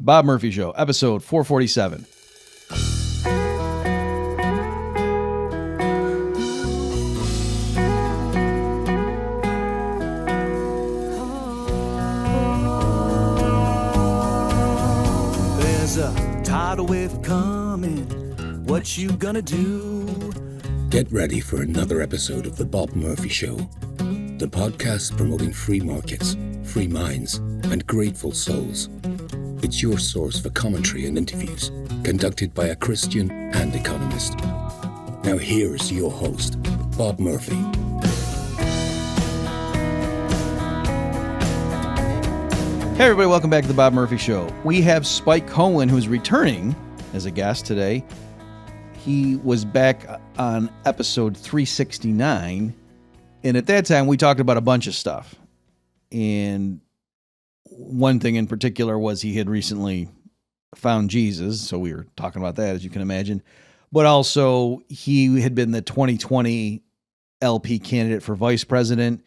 The Bob Murphy Show, episode 447. There's a tidal wave coming. What you gonna do? Get ready for another episode of The Bob Murphy Show, the podcast promoting free markets, free minds, and grateful souls. It's your source for commentary and interviews conducted by a Christian and economist. Now here's your host, Bob Murphy. Hey everybody, welcome back to The Bob Murphy Show. We have Spike Cohen, who's returning as a guest today. He was back on episode 369, and at that time we talked about a bunch of stuff. And one thing in particular was he had recently found Jesus, so we were talking about that, as you can imagine. But also, he had been the 2020 LP candidate for vice president,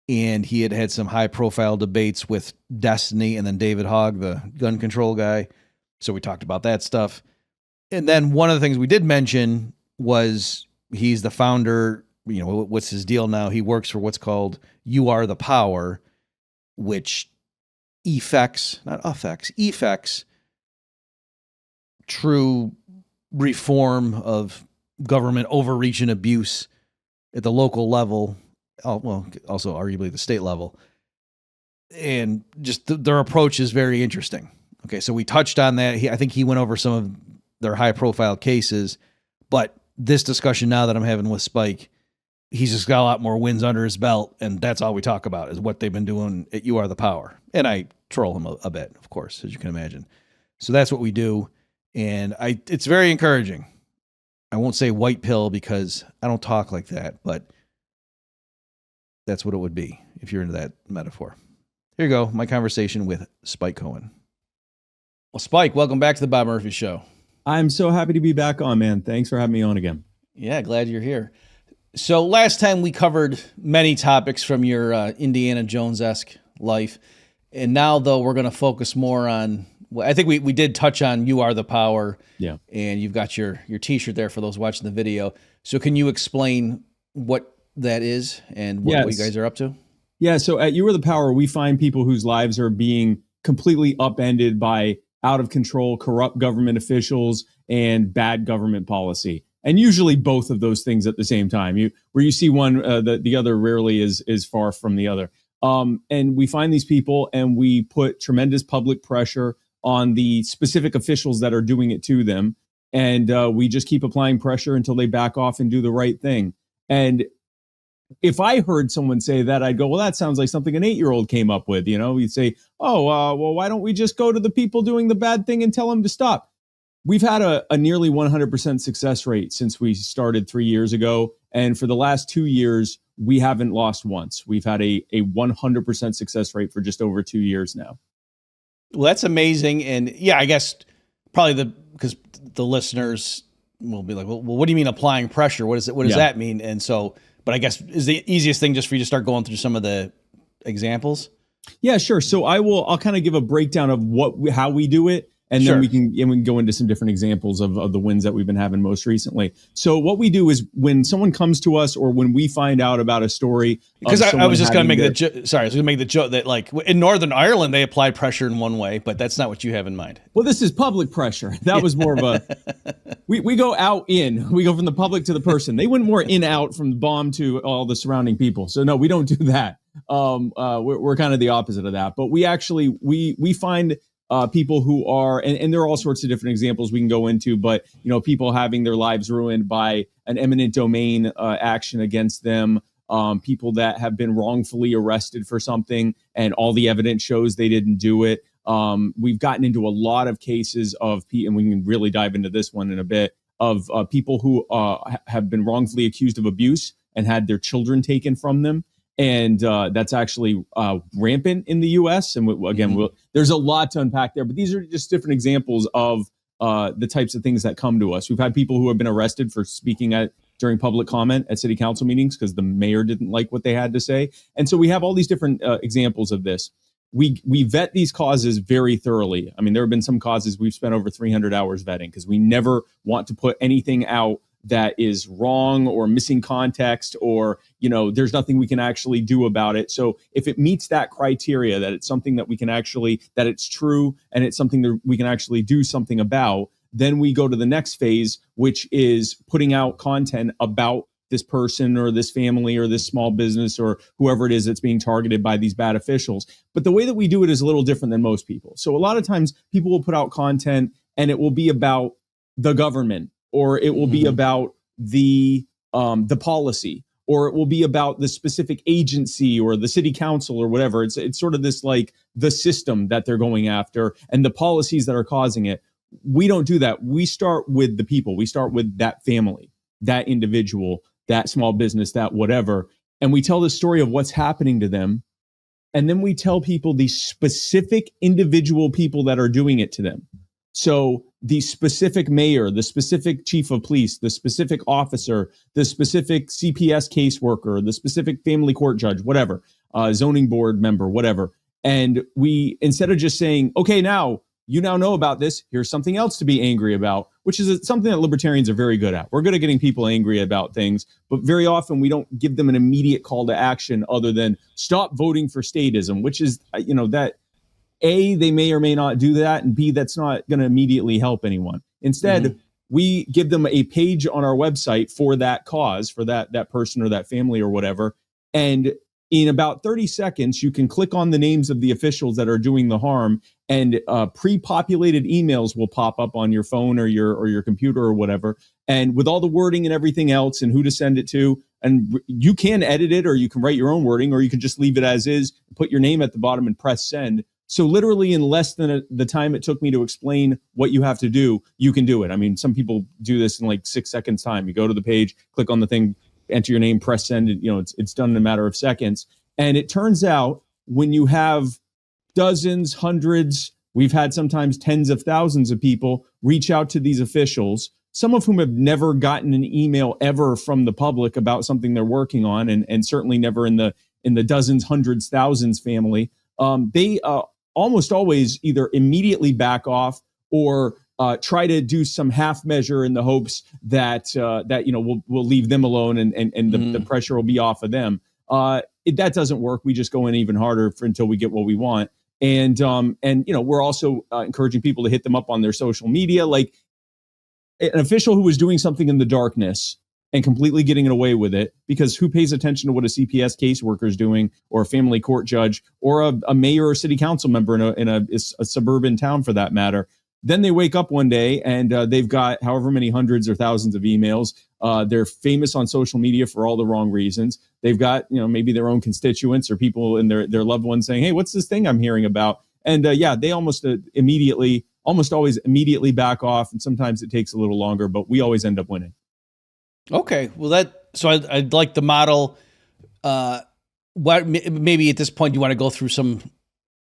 and he had had some high-profile debates with Destiny and then David Hogg, the gun control guy. So we talked about that stuff. And then one of the things we did mention was he's the founder, what's his deal now? He works for what's called You Are the Power, which effects true reform of government overreach and abuse at the local level, also arguably the state level. And just their approach is very interesting. Okay, so we touched on that. I think he went over some of their high-profile cases, but this discussion now that I'm having with Spike, he's just got a lot more wins under his belt, and that's all we talk about is what they've been doing at You Are the Power. And I troll him a bit, of course, as you can imagine. So that's what we do, and it's very encouraging. I won't say white pill because I don't talk like that, but that's what it would be if you're into that metaphor. Here you go, my conversation with Spike Cohen. Well, Spike, welcome back to the Bob Murphy Show. I'm so happy to be back on, man. Thanks for having me on again. Yeah, glad you're here. So last time we covered many topics from your Indiana Jones-esque life. And now, though, we're going to focus more on, I think we did touch on You Are the Power. Yeah. And you've got your T-shirt there for those watching the video. So can you explain what that is and what you guys are up to? Yeah, so at You Are the Power, we find people whose lives are being completely upended by out of control, corrupt government officials and bad government policy. And usually both of those things at the same time. Where you see one, the other rarely is far from the other. And we find these people and we put tremendous public pressure on the specific officials that are doing it to them. And we just keep applying pressure until they back off and do the right thing. And if I heard someone say that, I'd go, well, that sounds like something an 8-year-old came up with. We'd say, well, why don't we just go to the people doing the bad thing and tell them to stop? We've had a nearly 100% success rate since we started 3 years ago. And for the last 2 years, we haven't lost once. We've had a 100% success rate for just over 2 years now. Well, that's amazing. And yeah, I guess probably because the listeners will be like, well, what do you mean applying pressure? What does that mean? And so, but I guess is the easiest thing just for you to start going through some of the examples? Yeah, sure. So I'll kind of give a breakdown of how we do it. And then we can go into some different examples of the wins that we've been having most recently. So what we do is when someone comes to us or when we find out about a story, because I was just going to make the joke that like in Northern Ireland, they applied pressure in one way, but that's not what you have in mind. Well, this is public pressure. That was more of we go out in, we go from the public to the person. They went more in out from the bomb to all the surrounding people. So no, we don't do that. We're kind of the opposite of that, but we actually, we find people who are, and there are all sorts of different examples we can go into, but, people having their lives ruined by an eminent domain action against them, people that have been wrongfully arrested for something and all the evidence shows they didn't do it. We've gotten into a lot of cases of, and we can really dive into this one in a bit, of people who have been wrongfully accused of abuse and had their children taken from them. And that's actually rampant in the U.S. And there's a lot to unpack there. But these are just different examples of the types of things that come to us. We've had people who have been arrested for speaking during public comment at city council meetings because the mayor didn't like what they had to say. And so we have all these different examples of this. we vet these causes very thoroughly. I mean, there have been some causes we've spent over 300 hours vetting because we never want to put anything out that is wrong or missing context, or, there's nothing we can actually do about it. So if it meets that criteria, that it's something that we can actually, that it's true and it's something that we can actually do something about, then we go to the next phase, which is putting out content about this person or this family or this small business or whoever it is that's being targeted by these bad officials. But the way that we do it is a little different than most people. So a lot of times people will put out content and it will be about the government, or it will be about the policy, or it will be about the specific agency or the city council or whatever. It's sort of this like the system that they're going after and the policies that are causing it. We don't do that. We start with the people. We start with that family, that individual, that small business, that whatever. And we tell the story of what's happening to them. And then we tell people the specific individual people that are doing it to them. So the specific mayor, the specific chief of police, the specific officer, the specific CPS caseworker, the specific family court judge, whatever, zoning board member, whatever. And we, instead of just saying, okay, now you now know about this, here's something else to be angry about, which is something that libertarians are very good at. We're good at getting people angry about things, but very often we don't give them an immediate call to action other than stop voting for statism, which is, that A, they may or may not do that, and B, that's not going to immediately help anyone. Instead, we give them a page on our website for that cause, for that person or that family or whatever. And in about 30 seconds, you can click on the names of the officials that are doing the harm, and pre-populated emails will pop up on your phone or your computer or whatever. And with all the wording and everything else and who to send it to, and you can edit it, or you can write your own wording, or you can just leave it as is, put your name at the bottom and press send. So literally in less than the time it took me to explain what you have to do, you can do it. I mean, some people do this in like 6 seconds time. You go to the page, click on the thing, enter your name, press send. It's done in a matter of seconds. And it turns out when you have dozens, hundreds, we've had sometimes tens of thousands of people reach out to these officials, some of whom have never gotten an email ever from the public about something they're working on, and certainly never in the dozens, hundreds, thousands family. They almost always either immediately back off or try to do some half measure in the hopes that we'll leave them alone and the pressure will be off of them. That doesn't work. We just go in even harder until we get what we want. And we're also encouraging people to hit them up on their social media. Like an official who was doing something in the darkness and completely getting away with it, because who pays attention to what a CPS caseworker is doing, or a family court judge, or a mayor or city council member in a suburban town for that matter? Then they wake up one day and they've got however many hundreds or thousands of emails. They're famous on social media for all the wrong reasons. They've got, maybe their own constituents or people in their loved ones saying, hey, what's this thing I'm hearing about? And they almost always immediately back off. And sometimes it takes a little longer, but we always end up winning. Okay. Well, I'd like the model. Maybe at this point you want to go through some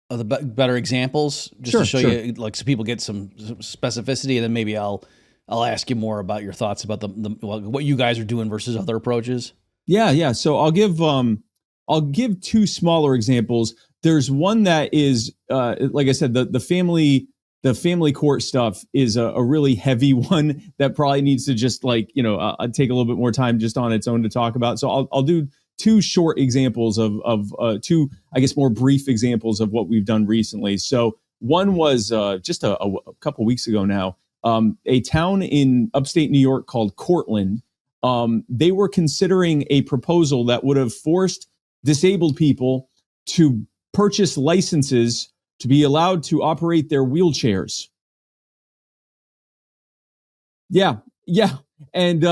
of the better examples just to show you, like, so people get some specificity, and then maybe I'll ask you more about your thoughts about what you guys are doing versus other approaches. Yeah. So I'll give two smaller examples. There's one that is, like I said, the family court stuff is a really heavy one that probably needs to just take a little bit more time just on its own to talk about. So I'll do two short examples of two, I guess, more brief examples of what we've done recently. So one was just a couple weeks ago now, a town in upstate New York called Cortland. They were considering a proposal that would have forced disabled people to purchase licenses to be allowed to operate their wheelchairs. Yeah. And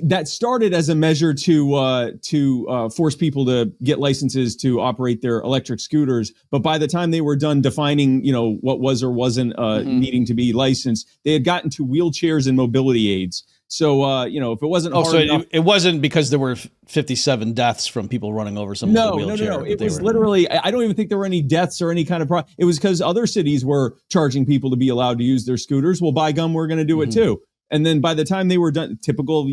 that started as a measure to force people to get licenses to operate their electric scooters. But by the time they were done defining, what was or wasn't needing to be licensed, they had gotten to wheelchairs and mobility aids. So, if it wasn't hard enough, it wasn't because there were 57 deaths from people running over someone with a wheelchair. No. It was literally, I don't even think there were any deaths or any kind of problem. It was because other cities were charging people to be allowed to use their scooters. Well, by gum, we're going to do it too. And then by the time they were done, typical,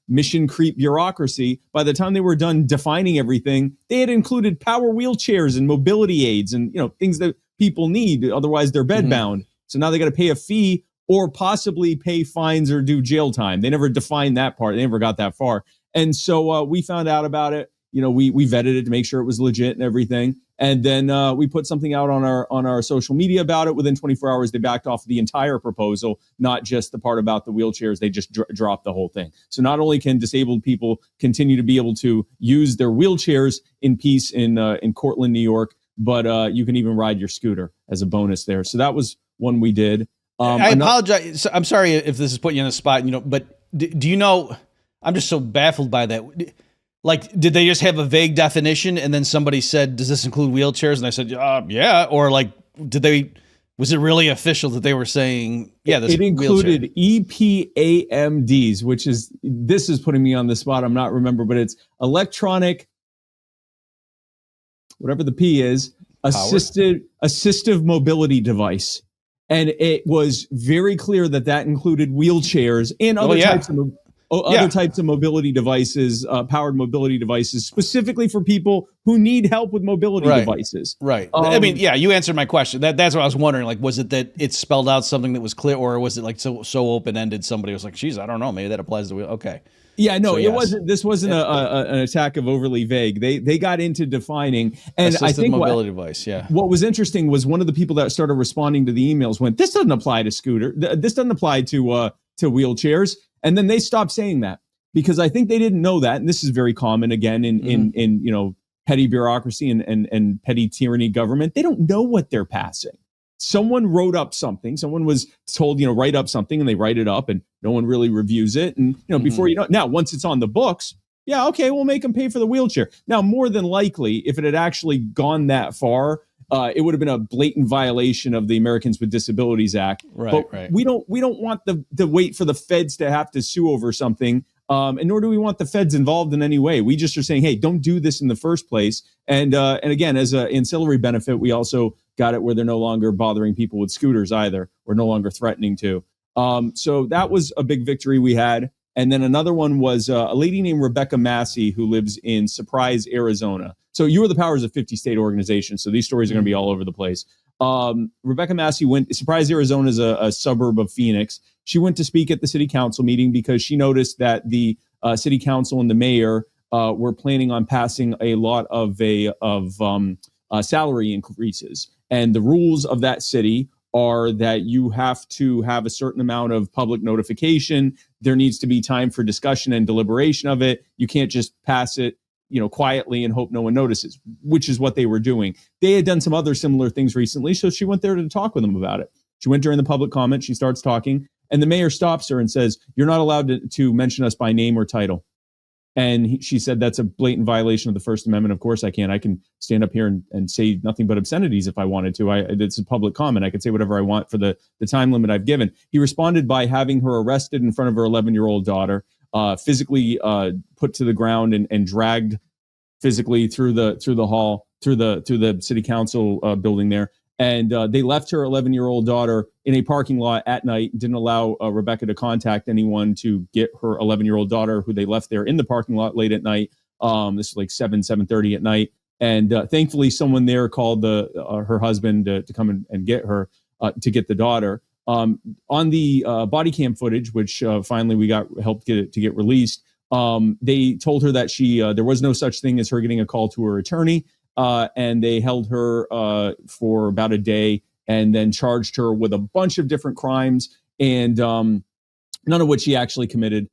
mission creep bureaucracy. By the time they were done defining everything, they had included power wheelchairs and mobility aids and, things that people need. Otherwise, they're bedbound. So now they got to pay a fee or possibly pay fines or do jail time. They never defined that part. They never got that far. And so we found out about it. We vetted it to make sure it was legit and everything. And then we put something out on our social media about it. Within 24 hours, they backed off the entire proposal, not just the part about the wheelchairs. They just dropped the whole thing. So not only can disabled people continue to be able to use their wheelchairs in peace in Cortland, New York, but you can even ride your scooter as a bonus there. So that was one we did. I apologize. I'm sorry if this is putting you on the spot, but do you know, I'm just so baffled by that. Like, did they just have a vague definition and then somebody said, does this include wheelchairs? And I said, yeah. Or like, was it really official that they were saying, yeah, this it included EPAMDs, this is putting me on the spot. I'm not remember, but it's electronic, whatever the P is, assistive mobility device. And it was very clear that included wheelchairs and other types of mobility devices, powered mobility devices, specifically for people who need help with mobility devices. Right. You answered my question. That's what I was wondering. Like, was it that it spelled out something that was clear, or was it like so open-ended? Somebody was like, geez, I don't know. Maybe that applies to wheel. Okay. Yeah, no, it wasn't. This wasn't an attack of overly vague. They got into defining, and assistive I think mobility device. Yeah. What was interesting was one of the people that started responding to the emails went, "This doesn't apply to scooter. This doesn't apply to wheelchairs." And then they stopped saying that because I think they didn't know that. And this is very common again in petty bureaucracy and petty tyranny government. They don't know what they're passing. Someone wrote up something. Someone was told, write up something, and they write it up, and no one really reviews it. And before now, once it's on the books, yeah, okay, we'll make them pay for the wheelchair. Now, more than likely, if it had actually gone that far, it would have been a blatant violation of the Americans with Disabilities Act. Right. We don't want the wait for the feds to have to sue over something. And nor do we want the feds involved in any way. We just are saying, hey, don't do this in the first place. And again, as an ancillary benefit, we also got it where they're no longer bothering people with scooters either. We're no longer threatening to. So that was a big victory we had. And then another one was a lady named Rebecca Massey, who lives in Surprise, Arizona. So You Are the Power is a 50-state organization. So these stories are going to be all over the place. Rebecca Massey Surprise, Arizona is a suburb of Phoenix. She went to speak at the city council meeting because she noticed that the city council and the mayor were planning on passing a lot of salary increases. And the rules of that city are that you have to have a certain amount of public notification. There needs to be time for discussion and deliberation of it. You can't just pass it, quietly and hope no one notices, which is what they were doing. They had done some other similar things recently, so she went there to talk with them about it. She went during the public comment. She starts talking, and the mayor stops her and says, "You're not allowed to mention us by name or title." And she said, "That's a blatant violation of the First Amendment. Of course I can. I can stand up here and say nothing but obscenities if I wanted to. It's a public comment. I can say whatever I want for the time limit I've given." He responded by having her arrested in front of her 11-year-old daughter, physically put to the ground and dragged physically through the hall, through the city council building there. And they left her 11-year-old daughter in a parking lot at night, didn't allow Rebecca to contact anyone to get her 11-year-old daughter, who they left there in the parking lot late at night. This is like 7:30 at night. And thankfully, someone there called her husband to come and get her, to get the daughter. On the body cam footage, which finally we got helped get to get released, they told her that there was no such thing as her getting a call to her attorney. And they held her for about a day and then charged her with a bunch of different crimes, and none of which she actually committed,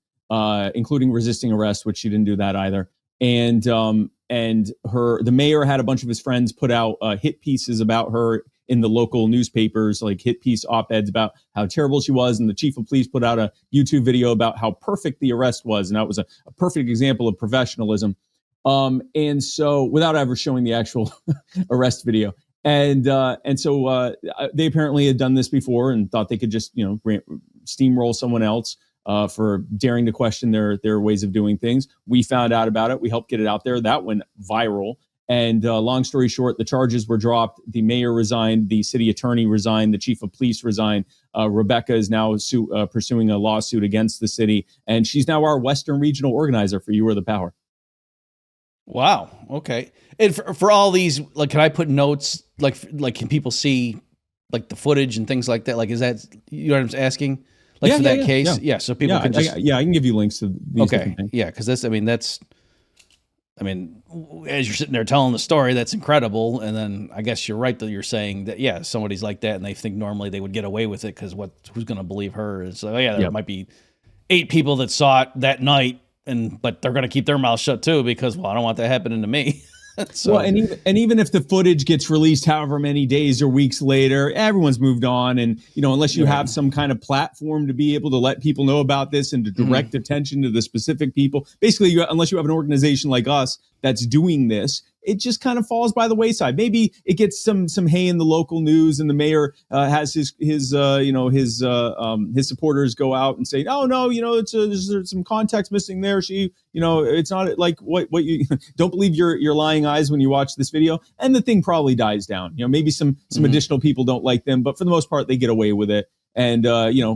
including resisting arrest, which she didn't do that either. And the mayor had a bunch of his friends put out hit pieces about her in the local newspapers, like hit piece op-eds about how terrible she was. And the chief of police put out a YouTube video about how perfect the arrest was. And that was a perfect example of professionalism. And so without ever showing the actual arrest video. And so they apparently had done this before and thought they could just, steamroll someone else for daring to question their ways of doing things. We found out about it. We helped get it out there. That went viral. And long story short, the charges were dropped. The mayor resigned. The city attorney resigned. The chief of police resigned. Rebecca is now pursuing a lawsuit against the city. And she's now our Western regional organizer for You Are the Power. Wow. Okay. And for all these, like, can I put notes? Like, can people see like the footage and things like that? Like, is that, you know what I'm asking? Like for that case? Yeah. So people can just. I can give you links to these. Okay. Yeah. Cause as you're sitting there telling the story, that's incredible. And then I guess you're right that you're saying that, yeah, somebody's like that and they think normally they would get away with it because who's going to believe her? It's like, there might be 8 people that saw it that night, but they're going to keep their mouth shut too because, I don't want that happening to me. So. Well, and even if the footage gets released however many days or weeks later, everyone's moved on. And, unless you have some kind of platform to be able to let people know about this and to direct attention to the specific people, basically, unless you have an organization like us that's doing this, it just kind of falls by the wayside. Maybe it gets some hay in the local news, and the mayor has his supporters go out and say, "Oh no, there's some context missing there. It's not like what you don't believe your lying eyes when you watch this video." And the thing probably dies down. Maybe some additional people don't like them, but for the most part, they get away with it. And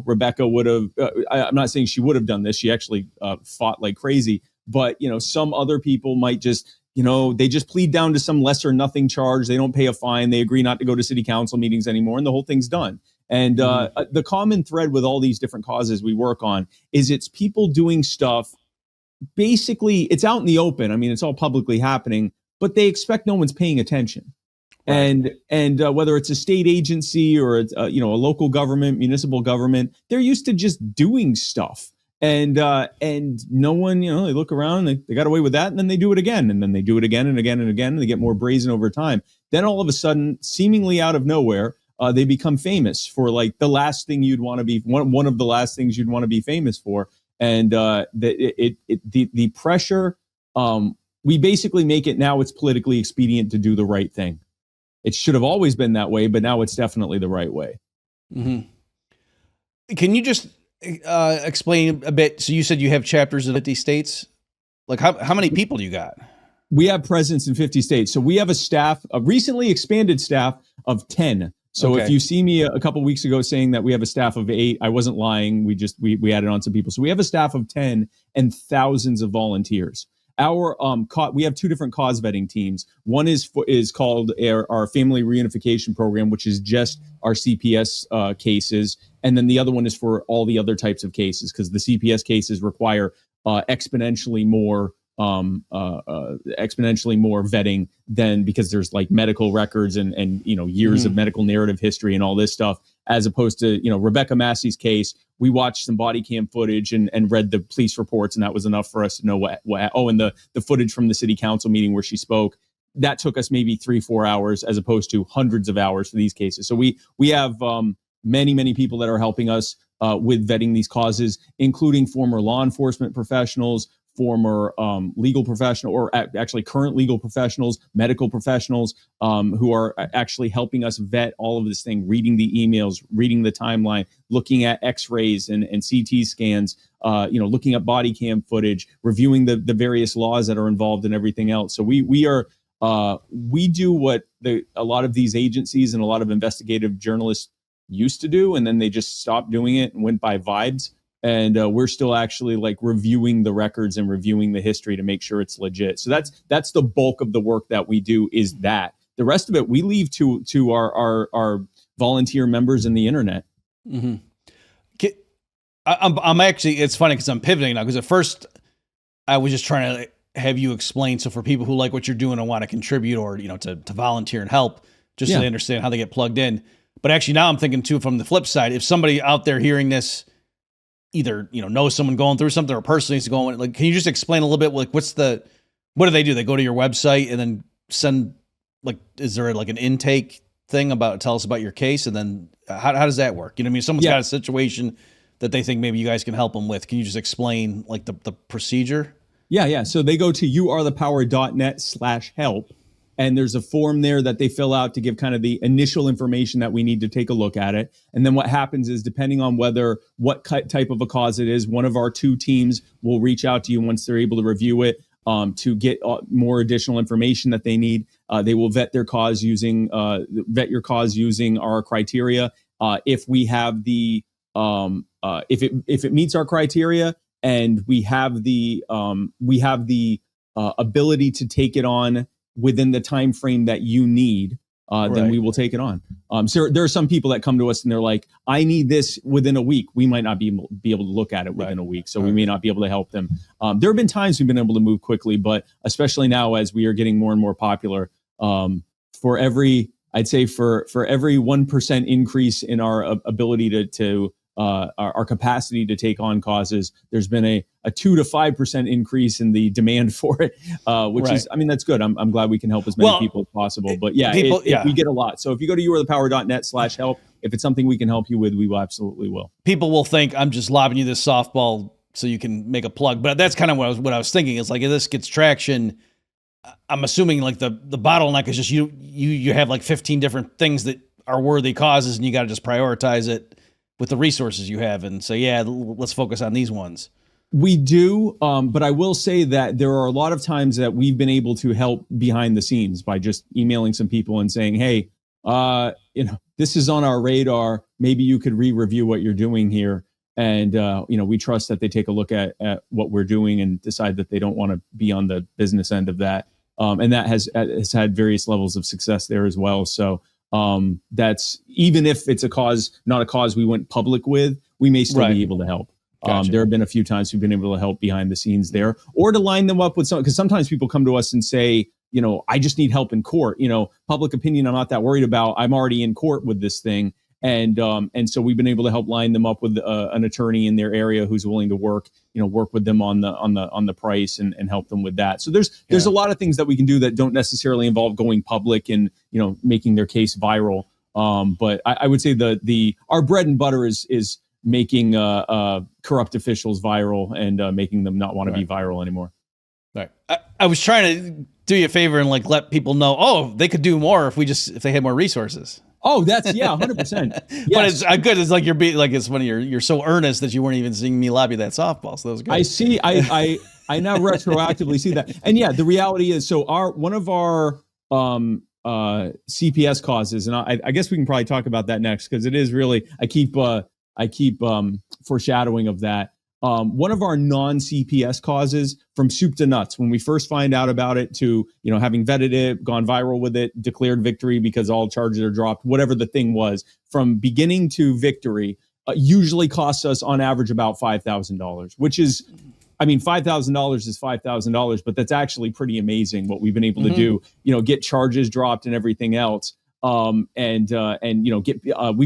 Rebecca would have. I'm not saying she would have done this. She actually fought like crazy. But some other people might just. They just plead down to some lesser nothing charge. They don't pay a fine. They agree not to go to city council meetings anymore, and the whole thing's done. And the common thread with all these different causes we work on is it's people doing stuff. Basically, it's out in the open. I mean, it's all publicly happening, but they expect no one's paying attention. Right. And whether it's a state agency or a local government, municipal government, they're used to just doing stuff. And no one, they look around and they got away with that, and then they do it again, and then they do it again and again and again, and they get more brazen over time. Then all of a sudden, seemingly out of nowhere, they become famous for like the last thing you'd want to be one of the last things you'd want to be famous for. And the pressure, we basically make it now. It's politically expedient to do the right thing. It should have always been that way, but now it's definitely the right way. Mm-hmm. Can you just explain a bit? So you said you have chapters in 50 states. Like how many people do you got? We have presence in 50 states. So we have a recently expanded staff of 10. So if you see me a couple weeks ago saying that we have a staff of 8, I wasn't lying. We added on some people. So we have a staff of 10 and thousands of volunteers. We have 2 different cause vetting teams. One is called our Family Reunification Program, which is just our CPS cases, and then the other one is for all the other types of cases, because the CPS cases require exponentially more vetting than, because there's like medical records and years of medical narrative history and all this stuff, as opposed to Rebecca Massey's case. We watched some body cam footage and read the police reports, and that was enough for us to know and the footage from the city council meeting where she spoke, that took us maybe 3-4 hours as opposed to hundreds of hours for these cases. So we have many people that are helping us with vetting these causes, including former law enforcement professionals, former legal professional, or actually current legal professionals, medical professionals, who are actually helping us vet all of this thing, reading the emails, reading the timeline, looking at x-rays and CT scans, looking at body cam footage, reviewing the various laws that are involved and everything else. So we do what a lot of these agencies and a lot of investigative journalists used to do, and then they just stopped doing it and went by vibes. And we're still actually like reviewing the records and reviewing the history to make sure it's legit. So that's the bulk of the work that we do, is that. The rest of it we leave to our volunteer members in the internet. Mm-hmm. I'm actually, it's funny because I'm pivoting now, because at first I was just trying to have you explain. So for people who like what you're doing and want to contribute, or to volunteer and help, just so they understand how they get plugged in. But actually now I'm thinking too, from the flip side, if somebody out there hearing this either knows someone going through something or personally is going, like, can you just explain a little bit, like, what do they do? They go to your website and then send, like, is there like an intake thing tell us about your case, and then how does that work? If someone's got a situation that they think maybe you guys can help them with, can you just explain like the procedure? Yeah. So they go to youarethepower.net/help. And there's a form there that they fill out to give kind of the initial information that we need to take a look at it. And then what happens is, depending on what type of a cause it is, one of our 2 teams will reach out to you once they're able to review it. to get more additional information that they need. They will vet your cause using our criteria. If we have the if it meets our criteria and we have the ability to take it on within the time frame that you need, then we will take it on. So there are some people that come to us and they're like, I need this within a week. We might not be able to look at it within a week. So we may not be able to help them. There have been times we've been able to move quickly, but especially now as we are getting more and more popular, for every 1% increase in our ability to our capacity to take on causes, there's been a 2 to 5% increase in the demand for it, which is, that's good. I'm glad we can help as many people as possible. But we get a lot. So if you go to youarethepower.net/help, if it's something we can help you with, we will absolutely will. People will think I'm just lobbing you this softball so you can make a plug, but that's kind of what I was thinking. Is like, if this gets traction, I'm assuming like the bottleneck is just you have like 15 different things that are worthy causes, and you got to just prioritize it with the resources you have and say, let's focus on these ones. We do, but I will say that there are a lot of times that we've been able to help behind the scenes by just emailing some people and saying, hey, this is on our radar. Maybe you could re-review what you're doing here. And, we trust that they take a look at what we're doing and decide that they don't want to be on the business end of that. And that has had various levels of success there as well. So that's, even if it's not a cause we went public with, we may still be able to help. Gotcha. There have been a few times we've been able to help behind the scenes there, or to line them up with because sometimes people come to us and say, I just need help in court. Public opinion, I'm not that worried about. I'm already in court with this thing. And so we've been able to help line them up with an attorney in their area who's willing to work with them on the price and help them with that. So there's a lot of things that we can do that don't necessarily involve going public and, making their case viral. But I would say our bread and butter is making corrupt officials viral and making them not want to be viral anymore. Right. I was trying to do you a favor and like let people know, they could do more if they had more resources. Oh, that's 100%. Yes. But it's good. It's like you're being like, it's funny. You're so earnest that you weren't even seeing me lobby that softball. So that was good. I see. I now retroactively see that. And the reality is, so one of our CPS causes, and I guess we can probably talk about that next because it is really, I keep foreshadowing of that. One of our non-CPS causes, from soup to nuts, when we first find out about it, to having vetted it, gone viral with it, declared victory because all charges are dropped, whatever the thing was, from beginning to victory, usually costs us on average about $5,000, which is, $5,000 is $5,000, but that's actually pretty amazing what we've been able to do. Get charges dropped and everything else. We've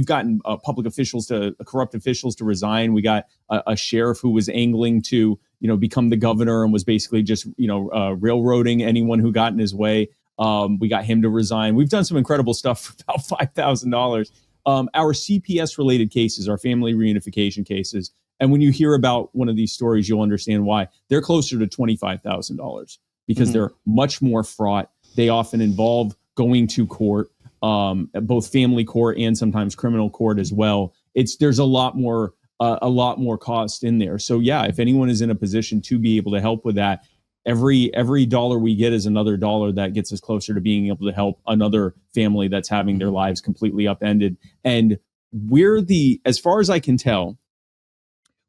gotten public officials corrupt officials to resign. We got a sheriff who was angling to, become the governor and was basically just, railroading anyone who got in his way. We got him to resign. We've done some incredible stuff for about $5,000. Our CPS related cases, our family reunification cases. And when you hear about one of these stories, you'll understand why they're closer to $25,000 because they're much more fraught. They often involve going to court. Both family court and sometimes criminal court as well. There's a lot more cost in there. So if anyone is in a position to be able to help with that, every dollar we get is another dollar that gets us closer to being able to help another family that's having their lives completely upended. And as far as I can tell,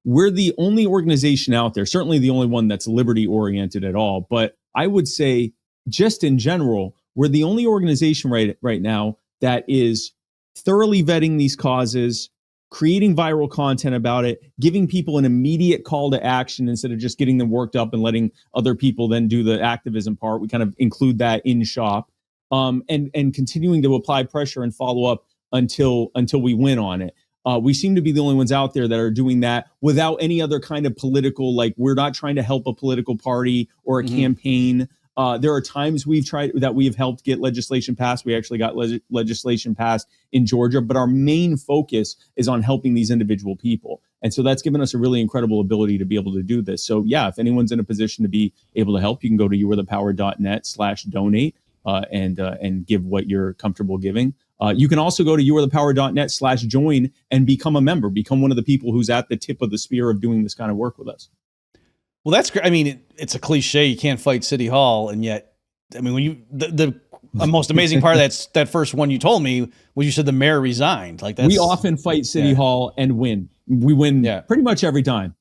we're the only organization out there, certainly the only one that's liberty oriented at all. But I would say, just in general, we're the only organization right now that is thoroughly vetting these causes, creating viral content about it, giving people an immediate call to action instead of just getting them worked up and letting other people then do the activism part. We kind of include that in shop, and continuing to apply pressure and follow up until we win on it. We seem to be the only ones out there that are doing that without any other kind of political, like, we're not trying to help a political party or a campaign. There are times we have helped get legislation passed. We actually got legislation passed in Georgia, but our main focus is on helping these individual people. And so that's given us a really incredible ability to be able to do this. So if anyone's in a position to be able to help, you can go to youarethepower.net/donate and give what you're comfortable giving. You can also go to youarethepower.net/join and become a member, become one of the people who's at the tip of the spear of doing this kind of work with us. Well, that's great. I mean, it's a cliche. You can't fight City Hall, and yet, I mean, when you the most amazing part of that first one you told me was you said the mayor resigned. Like we often fight City Hall and win. We win pretty much every time.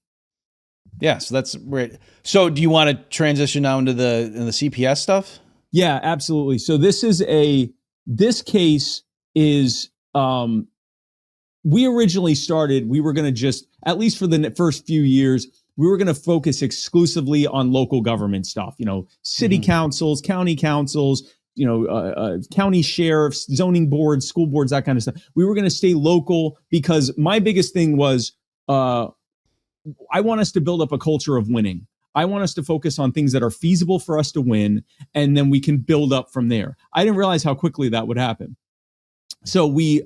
Yeah, so that's great. So, do you want to transition now into the CPS stuff? Yeah, absolutely. So this case is we originally started. We were going to just, at least for the first few years, we were going to focus exclusively on local government stuff. City councils, county councils, county sheriffs, zoning boards, school boards, that kind of stuff. We were going to stay local because my biggest thing was I want us to build up a culture of winning. I want us to focus on things that are feasible for us to win, and then we can build up from there. I didn't realize how quickly that would happen. So we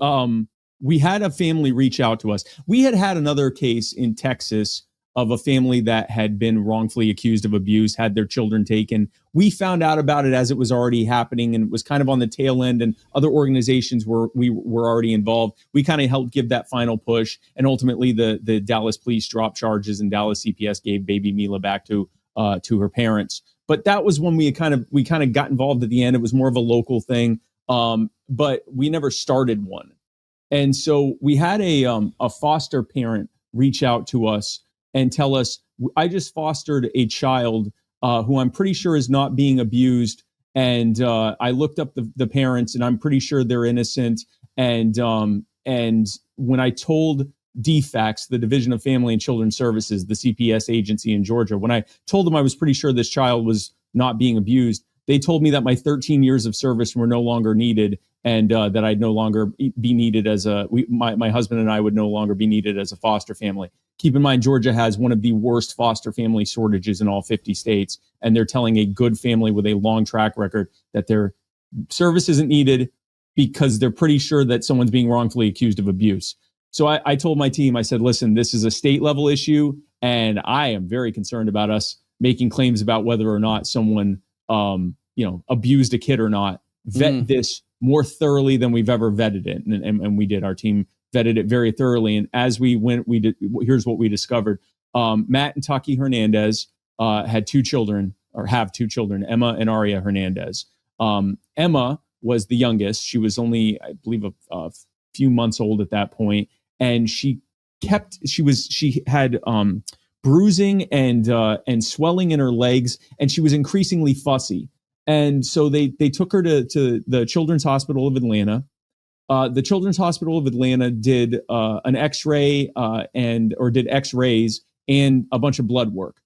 had a family reach out to us. We had another case in Texas of a family that had been wrongfully accused of abuse, had their children taken. We found out about it as it was already happening, and it was kind of on the tail end, and other organizations were already involved. We kind of helped give that final push, and ultimately the Dallas police dropped charges, and Dallas CPS gave baby Mila back to her parents. But that was when we kind of got involved at the end. It was more of a local thing, but we never started one. And so we had a foster parent reach out to us and tell us, I just fostered a child who I'm pretty sure is not being abused. And I looked up the parents, and I'm pretty sure they're innocent. And when I told DFACS, the Division of Family and Children's Services, the CPS agency in Georgia, when I told them I was pretty sure this child was not being abused, they told me that my 13 years of service were no longer needed, and that I'd no longer be needed as my husband and I would no longer be needed as a foster family. Keep in mind, Georgia has one of the worst foster family shortages in all 50 states, and they're telling a good family with a long track record that their service isn't needed because they're pretty sure that someone's being wrongfully accused of abuse. So I told my team, I said, listen, this is a state level issue, and I am very concerned about us making claims about whether or not someone abused a kid or not. Vet this more thoroughly than we've ever vetted it. And we did. Our team vetted it very thoroughly. And as we went, here's what we discovered. Matt and Tucky Hernandez had two children, or have two children, Emma and Aria Hernandez. Emma was the youngest. She was only, I believe, a few months old at that point. And she had bruising and swelling in her legs, and she was increasingly fussy. And so they took her to the Children's Hospital of Atlanta. The Children's Hospital of Atlanta did an X-ray or did X-rays and a bunch of blood work.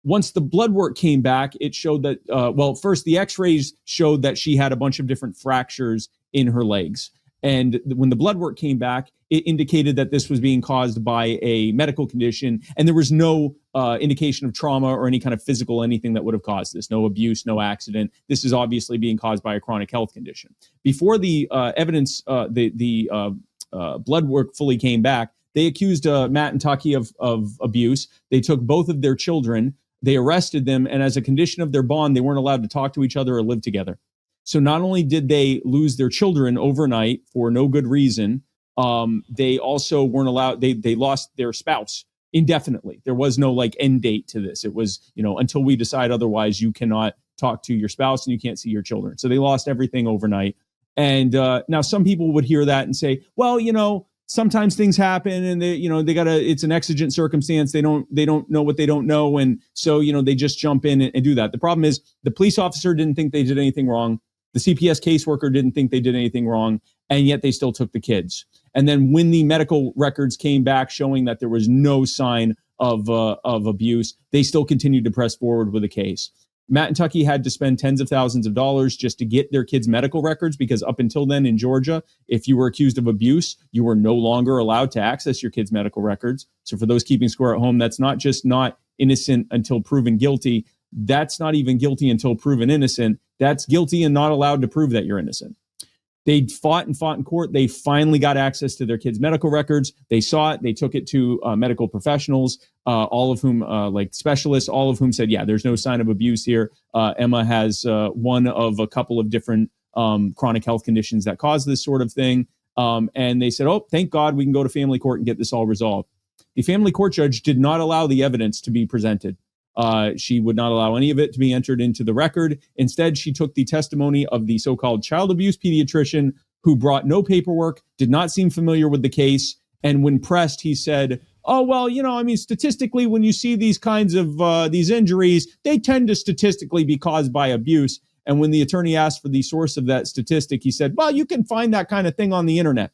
Once the blood work came back, it showed that, first the X-rays showed that she had a bunch of different fractures in her legs. And when the blood work came back, it indicated that this was being caused by a medical condition, and there was no indication of trauma or any kind of physical anything that would have caused this. No abuse, no accident. This is obviously being caused by a chronic health condition. Before the evidence, the blood work fully came back, they accused Matt and Tucky of abuse. They took both of their children. They arrested them, and as a condition of their bond, they weren't allowed to talk to each other or live together. So not only did they lose their children overnight for no good reason, they also weren't allowed, they lost their spouse indefinitely. There was no end date to this. It was, until we decide otherwise, you cannot talk to your spouse and you can't see your children. So they lost everything overnight. And now some people would hear that and say, well, sometimes things happen, and it's an exigent circumstance. They don't know what they don't know. And so, they just jump in and do that. The problem is the police officer didn't think they did anything wrong. The CPS caseworker didn't think they did anything wrong, and yet they still took the kids. And then when the medical records came back showing that there was no sign of abuse, they still continued to press forward with the case. Matt and Tucky had to spend tens of thousands of dollars just to get their kids' medical records, because up until then in Georgia, if you were accused of abuse, you were no longer allowed to access your kids' medical records. So for those keeping score at home, that's not just not innocent until proven guilty. That's not even guilty until proven innocent. That's guilty and not allowed to prove that you're innocent. They fought in court. They finally got access to their kids' medical records. They saw it. They took it to medical professionals, all of whom, specialists, all of whom said, yeah, there's no sign of abuse here. Emma has one of a couple of different chronic health conditions that cause this sort of thing. And they said, oh, thank God we can go to family court and get this all resolved. The family court judge did not allow the evidence to be presented. She would not allow any of it to be entered into the record. Instead, she took the testimony of the so-called child abuse pediatrician who brought no paperwork, did not seem familiar with the case. And when pressed, he said, oh, well, statistically, when you see these kinds of these injuries, they tend to statistically be caused by abuse. And when the attorney asked for the source of that statistic, he said, well, you can find that kind of thing on the internet.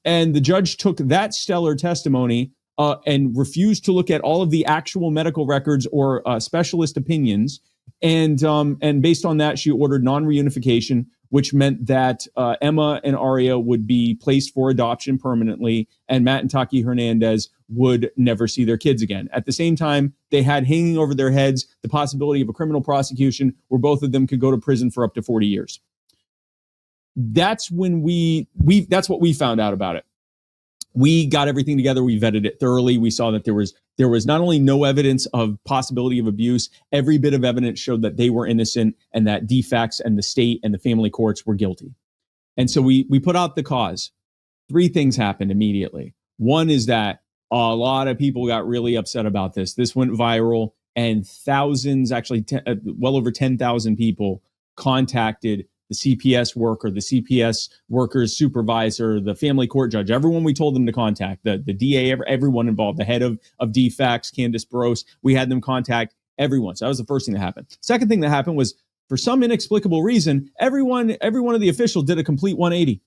And the judge took that stellar testimony and refused to look at all of the actual medical records or specialist opinions. And based on that, she ordered non-reunification, which meant that Emma and Aria would be placed for adoption permanently, and Matt and Taki Hernandez would never see their kids again. At the same time, they had hanging over their heads the possibility of a criminal prosecution where both of them could go to prison for up to 40 years. That's when that's what we found out about it. We got everything together. We vetted it thoroughly. We saw that there was not only no evidence of possibility of abuse, every bit of evidence showed that they were innocent and that DFACS and the state and the family courts were guilty. And so we put out the cause. 3 things happened immediately. One is that a lot of people got really upset about this. This went viral, and thousands, actually well over 10,000 people contacted the CPS worker, the CPS worker's supervisor, the family court judge, everyone we told them to contact, the DA, everyone involved, the head of DFACS, Candace Burose. We had them contact everyone. So that was the first thing that happened. Second thing that happened was, for some inexplicable reason, every one of the officials did a complete 180.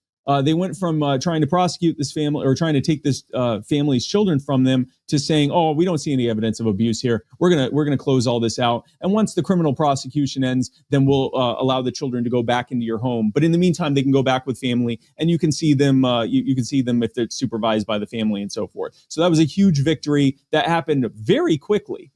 They went from trying to prosecute this family or trying to take this family's children from them to saying, "Oh, we don't see any evidence of abuse here. We're gonna close all this out. And once the criminal prosecution ends, then we'll allow the children to go back into your home. But in the meantime, they can go back with family, and you can see them. You can see them if they're supervised by the family and so forth." So that was a huge victory that happened very quickly.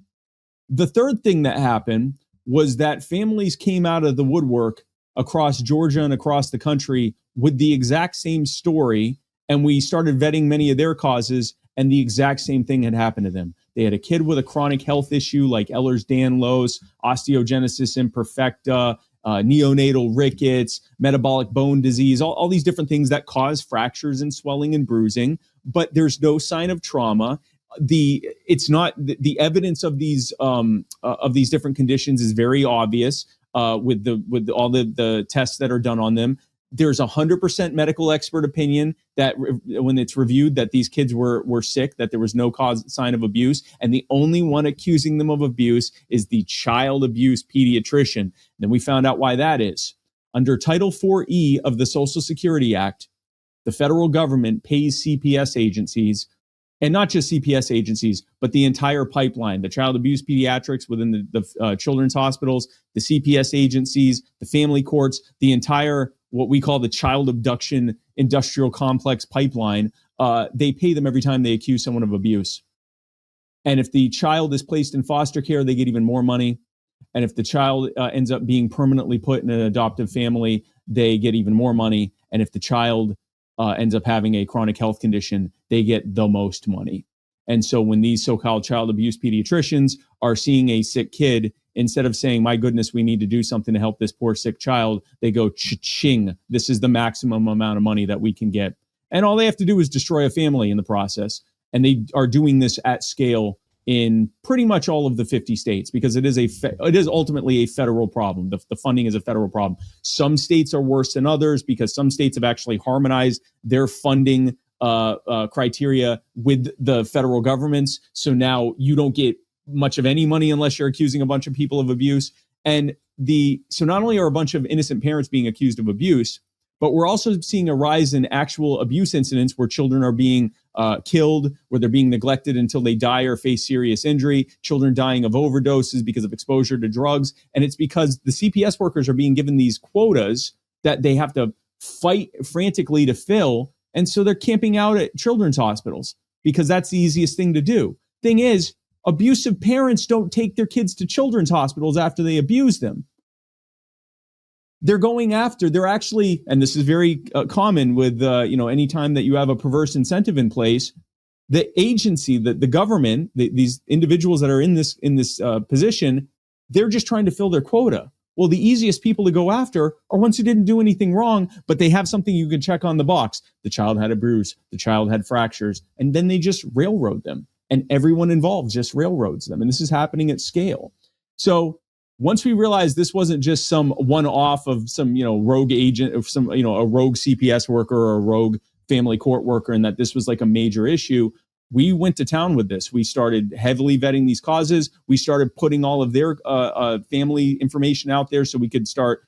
The third thing that happened was that families came out of the woodwork across Georgia and across the country with the exact same story, and we started vetting many of their causes, and the exact same thing had happened to them. They had a kid with a chronic health issue like Ehlers-Danlos, osteogenesis imperfecta, neonatal rickets, metabolic bone disease, all these different things that cause fractures and swelling and bruising, but there's no sign of trauma. The evidence of these different conditions is very obvious with all the tests that are done on them. There's 100% medical expert opinion that when it's reviewed that these kids were sick, that there was no sign of abuse. And the only one accusing them of abuse is the child abuse pediatrician. Then we found out why that is. Under Title 4E of the Social Security Act, the federal government pays CPS agencies, and not just CPS agencies, but the entire pipeline, the child abuse pediatrics within the children's hospitals, the CPS agencies, the family courts, the entire what we call the child abduction industrial complex pipeline. They pay them every time they accuse someone of abuse. And if the child is placed in foster care, they get even more money. And if the child ends up being permanently put in an adoptive family, they get even more money. And if the child ends up having a chronic health condition, they get the most money. And so when these so-called child abuse pediatricians are seeing a sick kid, instead of saying, my goodness, we need to do something to help this poor sick child, they go, cha-ching, this is the maximum amount of money that we can get. And all they have to do is destroy a family in the process. And they are doing this at scale in pretty much all of the 50 states because it is ultimately a federal problem. The funding is a federal problem. Some states are worse than others because some states have actually harmonized their funding criteria with the federal governments. So now you don't get much of any money unless you're accusing a bunch of people of abuse. And so not only are a bunch of innocent parents being accused of abuse, but we're also seeing a rise in actual abuse incidents where children are being killed, where they're being neglected until they die or face serious injury, children dying of overdoses because of exposure to drugs. And it's because the CPS workers are being given these quotas that they have to fight frantically to fill. And so they're camping out at children's hospitals because that's the easiest thing to do. Thing is, abusive parents don't take their kids to children's hospitals after they abuse them. They're actually, and this is very common with, anytime that you have a perverse incentive in place, the agency, the government, these individuals that are in this position, they're just trying to fill their quota. Well, the easiest people to go after are ones who didn't do anything wrong, but they have something you can check on the box. The child had a bruise, the child had fractures, and then they just railroad them. and everyone involved just railroads them. And this is happening at scale. So once we realized this wasn't just some one-off of some, rogue agent, of some, a rogue CPS worker or a rogue family court worker, and that this was like a major issue, we went to town with this. We started heavily vetting these causes. We started putting all of their family information out there so we could start,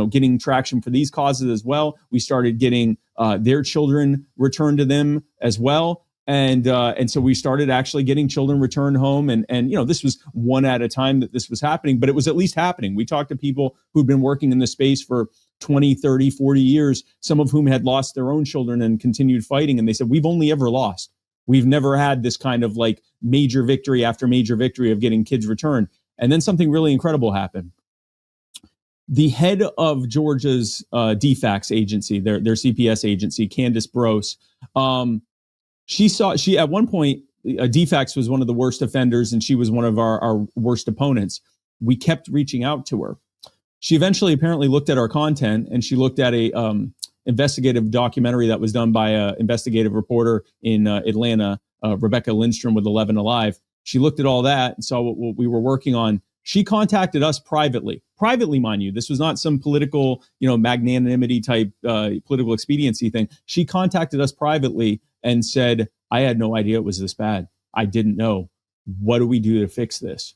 getting traction for these causes as well. We started getting their children returned to them as well. And so we started actually getting children returned home. And this was one at a time that this was happening, but it was at least happening. We talked to people who'd been working in this space for 20, 30, 40 years, some of whom had lost their own children and continued fighting. And they said, we've only ever lost. We've never had this kind of like major victory after major victory of getting kids returned. And then something really incredible happened. The head of Georgia's DFACS agency, their CPS agency, Candace Brose, she at one point, DFACS was one of the worst offenders and she was one of our worst opponents. We kept reaching out to her. She eventually apparently looked at our content and she looked at a investigative documentary that was done by an investigative reporter in Atlanta, Rebecca Lindstrom with 11 Alive. She looked at all that and saw what we were working on. She contacted us privately, mind you. This was not some political, magnanimity type political expediency thing. She contacted us privately and said, I had no idea it was this bad. I didn't know. What do we do to fix this?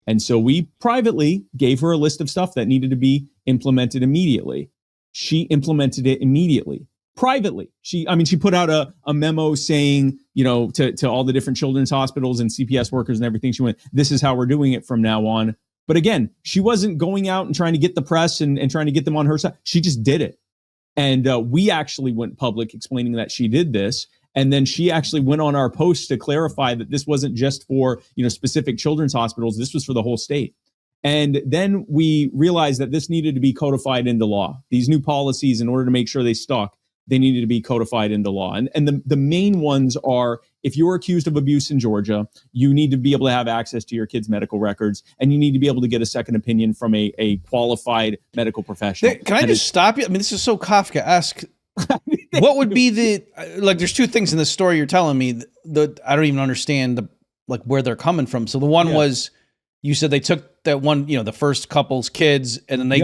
And so we privately gave her a list of stuff that needed to be implemented immediately. She implemented it immediately, privately. She put out a memo saying, to all the different children's hospitals and CPS workers and everything. She went, this is how we're doing it from now on. But again, she wasn't going out and trying to get the press and trying to get them on her side. She just did it. And we actually went public explaining that she did this. And then she actually went on our post to clarify that this wasn't just for, specific children's hospitals. This was for the whole state. And then we realized that this needed to be codified into law. These new policies, in order to make sure they stuck, they needed to be codified into law. And the main ones are, if you're accused of abuse in Georgia, you need to be able to have access to your kids' medical records, and you need to be able to get a second opinion from a qualified medical professional. Can I just stop you? I mean, this is so Kafka-esque. What would be there's two things in the story you're telling me that I don't even understand where they're coming from. So the one was, you said they took that one, the first couple's kids and then they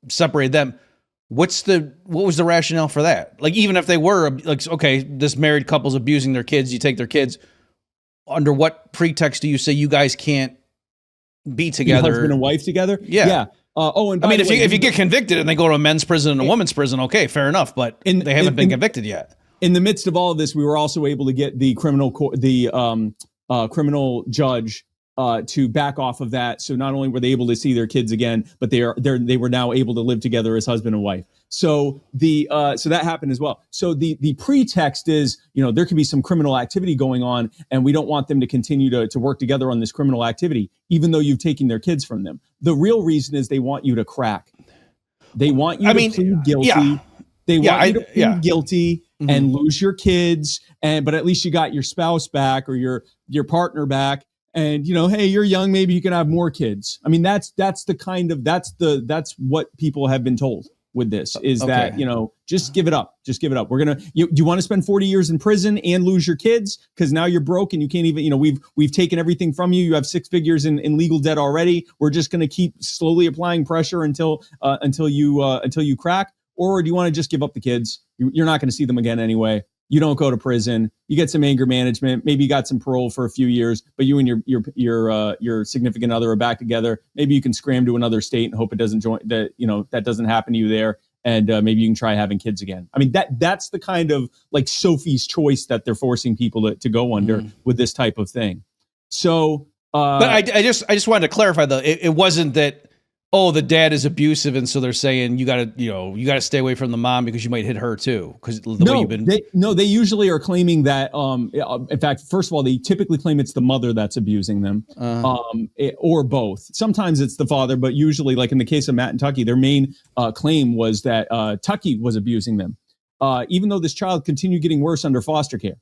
separated them. What was the rationale for that? Like, even if they were okay, this married couple's abusing their kids, you take their kids, under what pretext do you say you guys can't be together? Husband and wife together? Yeah. And if you get convicted and they go to a men's prison and a woman's prison, okay, fair enough. But they haven't been convicted yet. In the midst of all of this, we were also able to get the criminal judge to back off of that. So not only were they able to see their kids again, but they were now able to live together as husband and wife. So so that happened as well. So the pretext is, there could be some criminal activity going on, and we don't want them to continue to work together on this criminal activity, even though you've taken their kids from them. The real reason is they want you to crack. They want you to plead guilty. Yeah. They want you to plead guilty and lose your kids, but at least you got your spouse back or your partner back. And, hey, you're young, maybe you can have more kids. I mean, that's what people have been told with this is that, just give it up. Just give it up. Do you want to spend 40 years in prison and lose your kids? Because now you're broke and you can't even, we've taken everything from you. You have 6 figures in legal debt already. We're just going to keep slowly applying pressure until you crack. Or do you want to just give up the kids? You're not going to see them again anyway. You don't go to prison. You get some anger management. Maybe you got some parole for a few years, but you and your significant other are back together. Maybe you can scram to another state and hope it doesn't that doesn't happen to you there. And maybe you can try having kids again. I mean, that's the kind of Sophie's choice that they're forcing people to go under with this type of thing. So, but I just wanted to clarify though. It wasn't that, the dad is abusive, and so they're saying you gotta stay away from the mom because you might hit her too. Because they usually are claiming that. In fact, first of all, they typically claim it's the mother that's abusing them, or both. Sometimes it's the father, but usually, like in the case of Matt and Tucky, their main claim was that Tucky was abusing them, even though this child continued getting worse under foster care.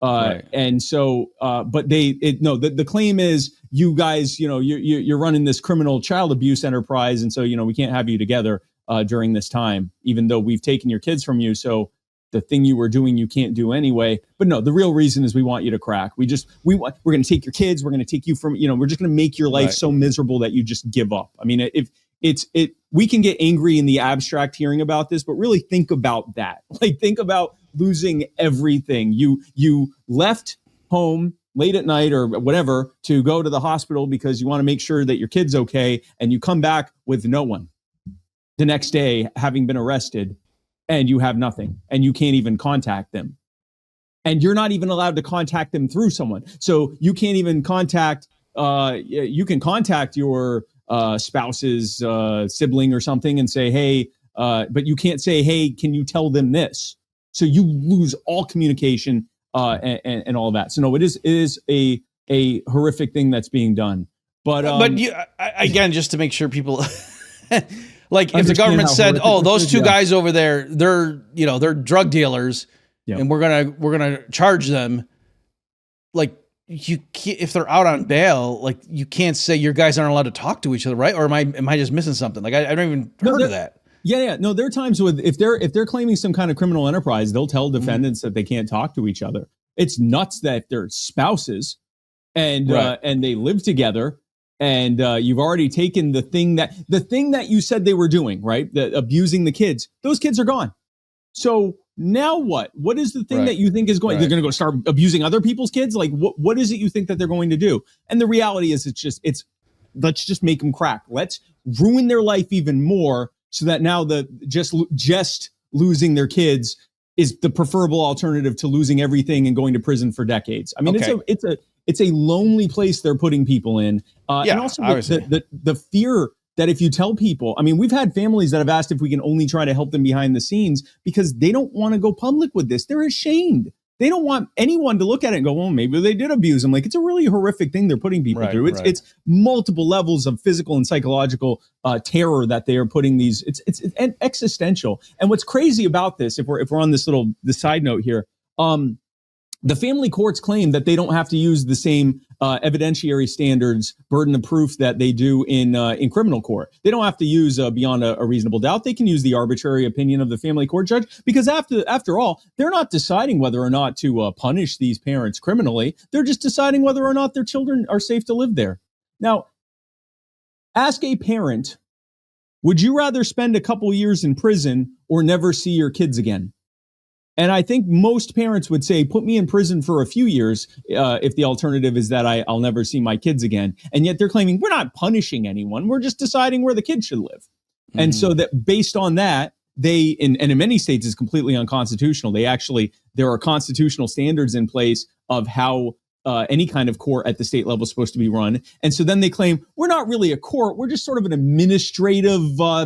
Right. And so, but the claim is you guys, you're running this criminal child abuse enterprise. And so, we can't have you together during this time, even though we've taken your kids from you. So the thing you were doing you can't do anyway. But no, the real reason is we want you to crack. We're going to take your kids. We're going to take you from, we're just going to make your life so miserable that you just give up. I mean, we can get angry in the abstract hearing about this, but really think about that. Like, think about losing everything. You left home late at night or whatever to go to the hospital because you want to make sure that your kid's okay, and you come back with no one the next day, having been arrested, and you have nothing, and you can't even contact them, and you're not even allowed to contact them through someone. So you can't even contact you can contact your spouse's sibling or something and say, hey, but you can't say, hey, can you tell them this? So you lose all communication and all of that. So no, it is a horrific thing that's being done. But you, again, just to make sure people, like, if the government said, "Oh, those two guys over there, they're drug dealers, and we're gonna charge them," like, you can't, if they're out on bail, like, you can't say your guys aren't allowed to talk to each other, right? Or am I just missing something? Like, I don't even heard of that. Yeah. No, there are times with if they're claiming some kind of criminal enterprise, they'll tell defendants that they can't talk to each other. It's nuts that they're spouses and they live together, and you've already taken the thing that you said they were doing, right? Abusing the kids. Those kids are gone. So now what? What is the thing that you think is going? They're going to go start abusing other people's kids? Like, what is it you think that they're going to do? And the reality is, let's just make them crack. Let's ruin their life even more, so that now just losing their kids is the preferable alternative to losing everything and going to prison for decades. I mean, it's a lonely place they're putting people in. And also the fear that if you tell people, I mean, we've had families that have asked if we can only try to help them behind the scenes because they don't want to go public with this. They're ashamed. They don't want anyone to look at it and go, well, maybe they did abuse them. Like, it's a really horrific thing they're putting people through. It's multiple levels of physical and psychological terror that they are putting these. It's existential. And what's crazy about this, if we're on this side note here, the family courts claim that they don't have to use the same evidentiary standards, burden of proof that they do in criminal court. They don't have to use beyond a reasonable doubt. They can use the arbitrary opinion of the family court judge, because after all, they're not deciding whether or not to punish these parents criminally. They're just deciding whether or not their children are safe to live there. Now, ask a parent, would you rather spend a couple years in prison or never see your kids again? And I think most parents would say, put me in prison for a few years if the alternative is that I'll never see my kids again. And yet they're claiming we're not punishing anyone. We're just deciding where the kids should live. Mm-hmm. And so that based on that, and in many states is completely unconstitutional. There are constitutional standards in place of how any kind of court at the state level is supposed to be run. And so then they claim we're not really a court. We're just sort of an administrative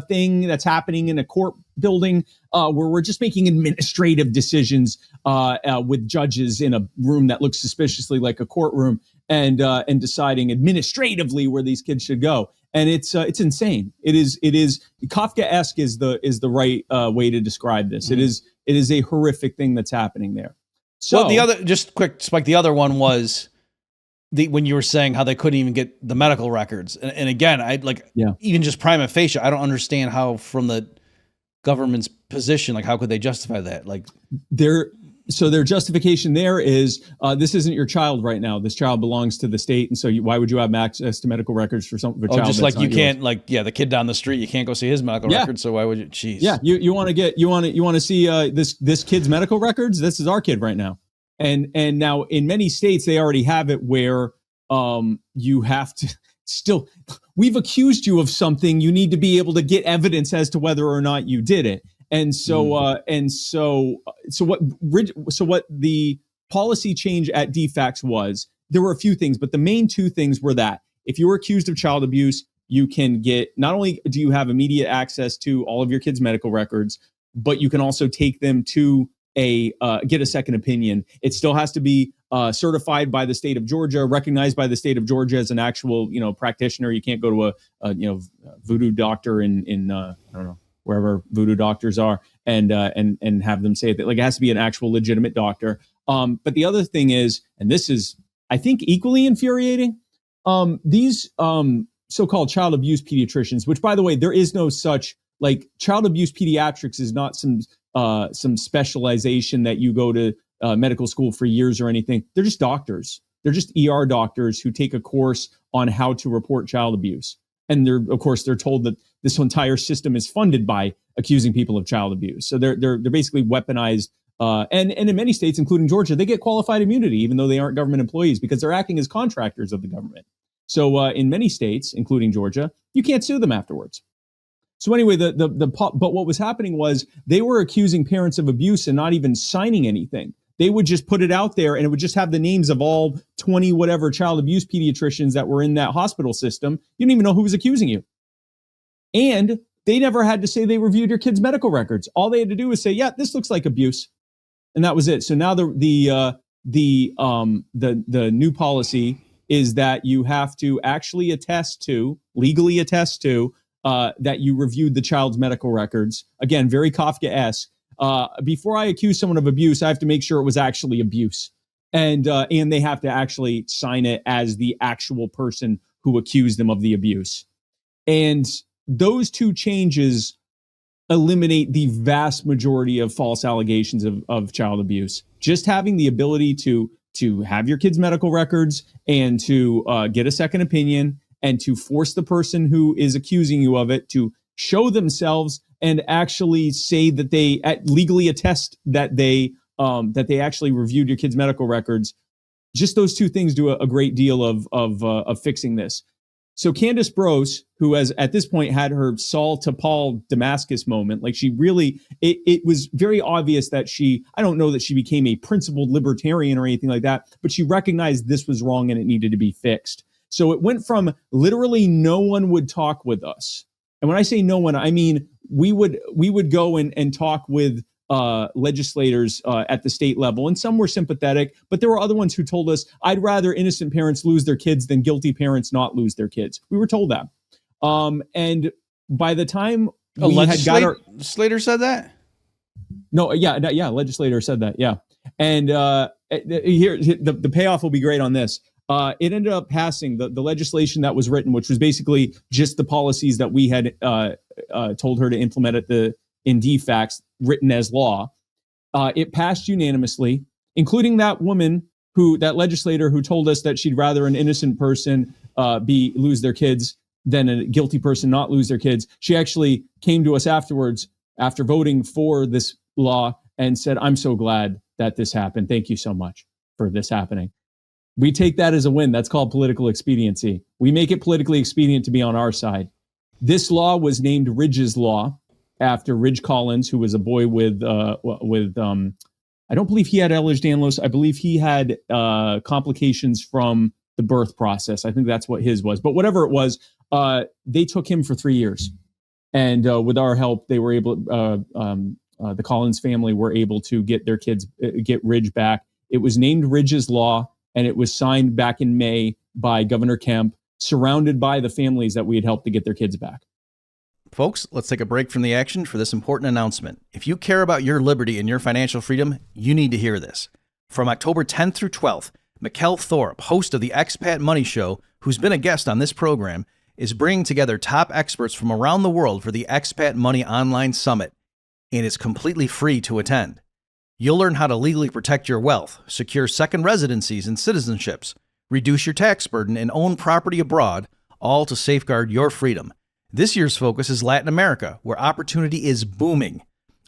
thing that's happening in a court building where we're just making administrative decisions with judges in a room that looks suspiciously like a courtroom and deciding administratively where these kids should go. And it's insane. It is Kafkaesque is the right way to describe this. Mm-hmm. It is a horrific thing that's happening there. So the other, just quick, Spike, the other one was when you were saying how they couldn't even get the medical records. And again, even just prima facie, I don't understand how, from the government's position, like, how could they justify that? Like, their justification there is this isn't your child right now. This child belongs to the state, and so why would you have access to medical records for some child? Just like you can't, the kid down the street, you can't go see his medical records. So why would you? Jeez. Yeah, you want to see this kid's medical records? This is our kid right now, and now in many states they already have it where you have to still. We've accused you of something. You need to be able to get evidence as to whether or not you did it. And so what the policy change at DFACS was, there were a few things, but the main two things were that if you were accused of child abuse, you can get, not only do you have immediate access to all of your kids' medical records, but you can also take them to get a second opinion. It still has to be certified by the state of Georgia, recognized by the state of Georgia as an actual, practitioner. You can't go to a voodoo doctor in I don't know, wherever voodoo doctors are, and have them say that, like, it has to be an actual legitimate doctor. But the other thing is, and this is, I think, equally infuriating, these so-called child abuse pediatricians, which, by the way, there is no such, like, child abuse pediatrics is not some some specialization that you go to medical school for years or anything. They're just doctors. They're just ER doctors who take a course on how to report child abuse. And they're told that this entire system is funded by accusing people of child abuse. So they're basically weaponized. And in many states, including Georgia, they get qualified immunity, even though they aren't government employees, because they're acting as contractors of the government. So in many states, including Georgia, you can't sue them afterwards. So anyway, but what was happening was they were accusing parents of abuse and not even signing anything. They would just put it out there, and it would just have the names of all 20 whatever child abuse pediatricians that were in that hospital system. You didn't even know who was accusing you. And they never had to say they reviewed your kid's medical records. All they had to do was say, yeah, this looks like abuse. And that was it. So now the new policy is that you have to actually legally attest to that you reviewed the child's medical records. Again, very Kafka-esque. Before I accuse someone of abuse, I have to make sure it was actually abuse. And they have to actually sign it as the actual person who accused them of the abuse. And those two changes eliminate the vast majority of false allegations of child abuse. Just having the ability to have your kid's medical records and to get a second opinion and to force the person who is accusing you of it to show themselves and actually say that they legally attest that they actually reviewed your kid's medical records. Just those two things do a great deal of fixing this. So Candace Brose, who has at this point had her Saul to Paul Damascus moment, like she really, it was very obvious that I don't know that she became a principled libertarian or anything like that, but she recognized this was wrong and it needed to be fixed. So it went from literally no one would talk with us. And when I say no one, I mean we would go and talk with legislators at the state level, and some were sympathetic, but there were other ones who told us, I'd rather innocent parents lose their kids than guilty parents not lose their kids. We were told that. And by the time we had got our legislator said that? No, yeah, legislator said that, yeah. And here the payoff will be great on this. It ended up passing the legislation that was written, which was basically just the policies that we had told her to implement in DFACS, written as law. It passed unanimously, including that legislator who told us that she'd rather an innocent person lose their kids than a guilty person not lose their kids. She actually came to us afterwards, after voting for this law, and said, I'm so glad that this happened. Thank you so much for this happening. We take that as a win. That's called political expediency. We make it politically expedient to be on our side. This law was named Ridge's Law, after Ridge Collins, who was a boy with I don't believe he had Ehlers-Danlos. I believe he had complications from the birth process. I think that's what his was. But whatever it was, they took him for 3 years. And with our help, they were able, the Collins family were able to get their kids, get Ridge back. It was named Ridge's Law, and it was signed back in May by Governor Kemp, surrounded by the families that we had helped to get their kids back. Folks, let's take a break from the action for this important announcement. If you care about your liberty and your financial freedom, you need to hear this. From October 10th through 12th, Mikkel Thorpe, host of the Expat Money Show, who's been a guest on this program, is bringing together top experts from around the world for the Expat Money Online Summit, and it's completely free to attend. You'll learn how to legally protect your wealth, secure second residencies and citizenships, reduce your tax burden, and own property abroad, all to safeguard your freedom. This year's focus is Latin America, where opportunity is booming.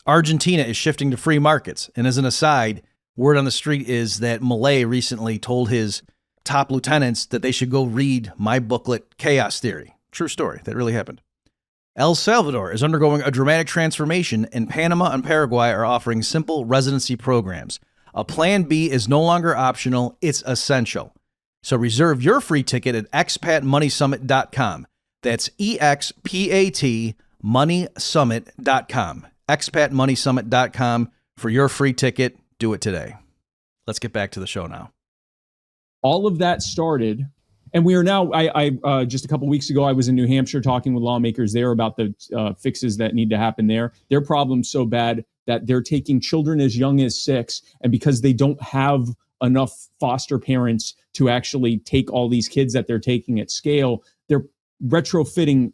Argentina is shifting to free markets. And as an aside, word on the street is that Milei recently told his top lieutenants that they should go read my booklet, Chaos Theory. True story. That really happened. El Salvador is undergoing a dramatic transformation, and Panama and Paraguay are offering simple residency programs. A Plan B is no longer optional. It's essential. So reserve your free ticket at expatmoneysummit.com. That's EXPAT moneysummit.com. expatmoneysummit.com for your free ticket. Do it today. Let's get back to the show now. All of that started, and we are now, I just a couple weeks ago, I was in New Hampshire talking with lawmakers there about the fixes that need to happen there. Their problem's so bad that they're taking children as young as 6, and because they don't have enough foster parents to actually take all these kids that they're taking at scale, they're retrofitting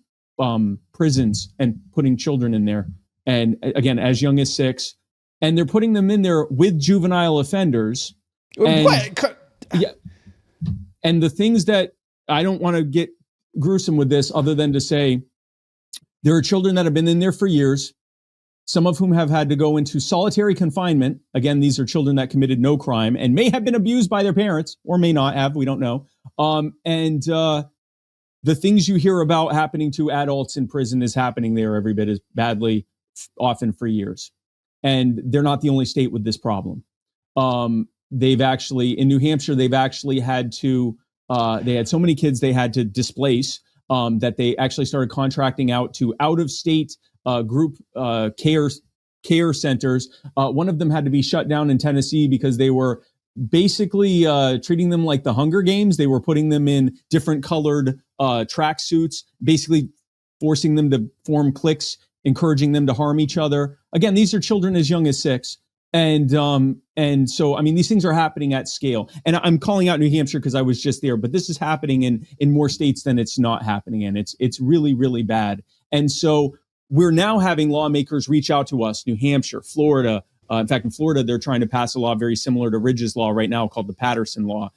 prisons and putting children in there. And again, as young as 6, and they're putting them in there with juvenile offenders. And, yeah, and the things that I don't want to get gruesome with this, other than to say there are children that have been in there for years, some of whom have had to go into solitary confinement. Again, these are children that committed no crime and may have been abused by their parents or may not have. We don't know. The things you hear about happening to adults in prison is happening there every bit as badly, often for years. And they're not the only state with this problem. They've actually, in New Hampshire, they've actually had to, they had so many kids they had to displace that they actually started contracting out to out-of-state group care centers. One of them had to be shut down in Tennessee because they were basically treating them like the Hunger Games. They were putting them in different colored tracksuits, basically forcing them to form cliques, encouraging them to harm each other. Again, these are children as young as 6. And so, I mean, these things are happening at scale. And I'm calling out New Hampshire because I was just there, but this is happening in more states than it's not happening in. It's really, really bad. And so we're now having lawmakers reach out to us, New Hampshire, Florida. In fact, in Florida, they're trying to pass a law very similar to Ridge's law right now called the Patterson Law.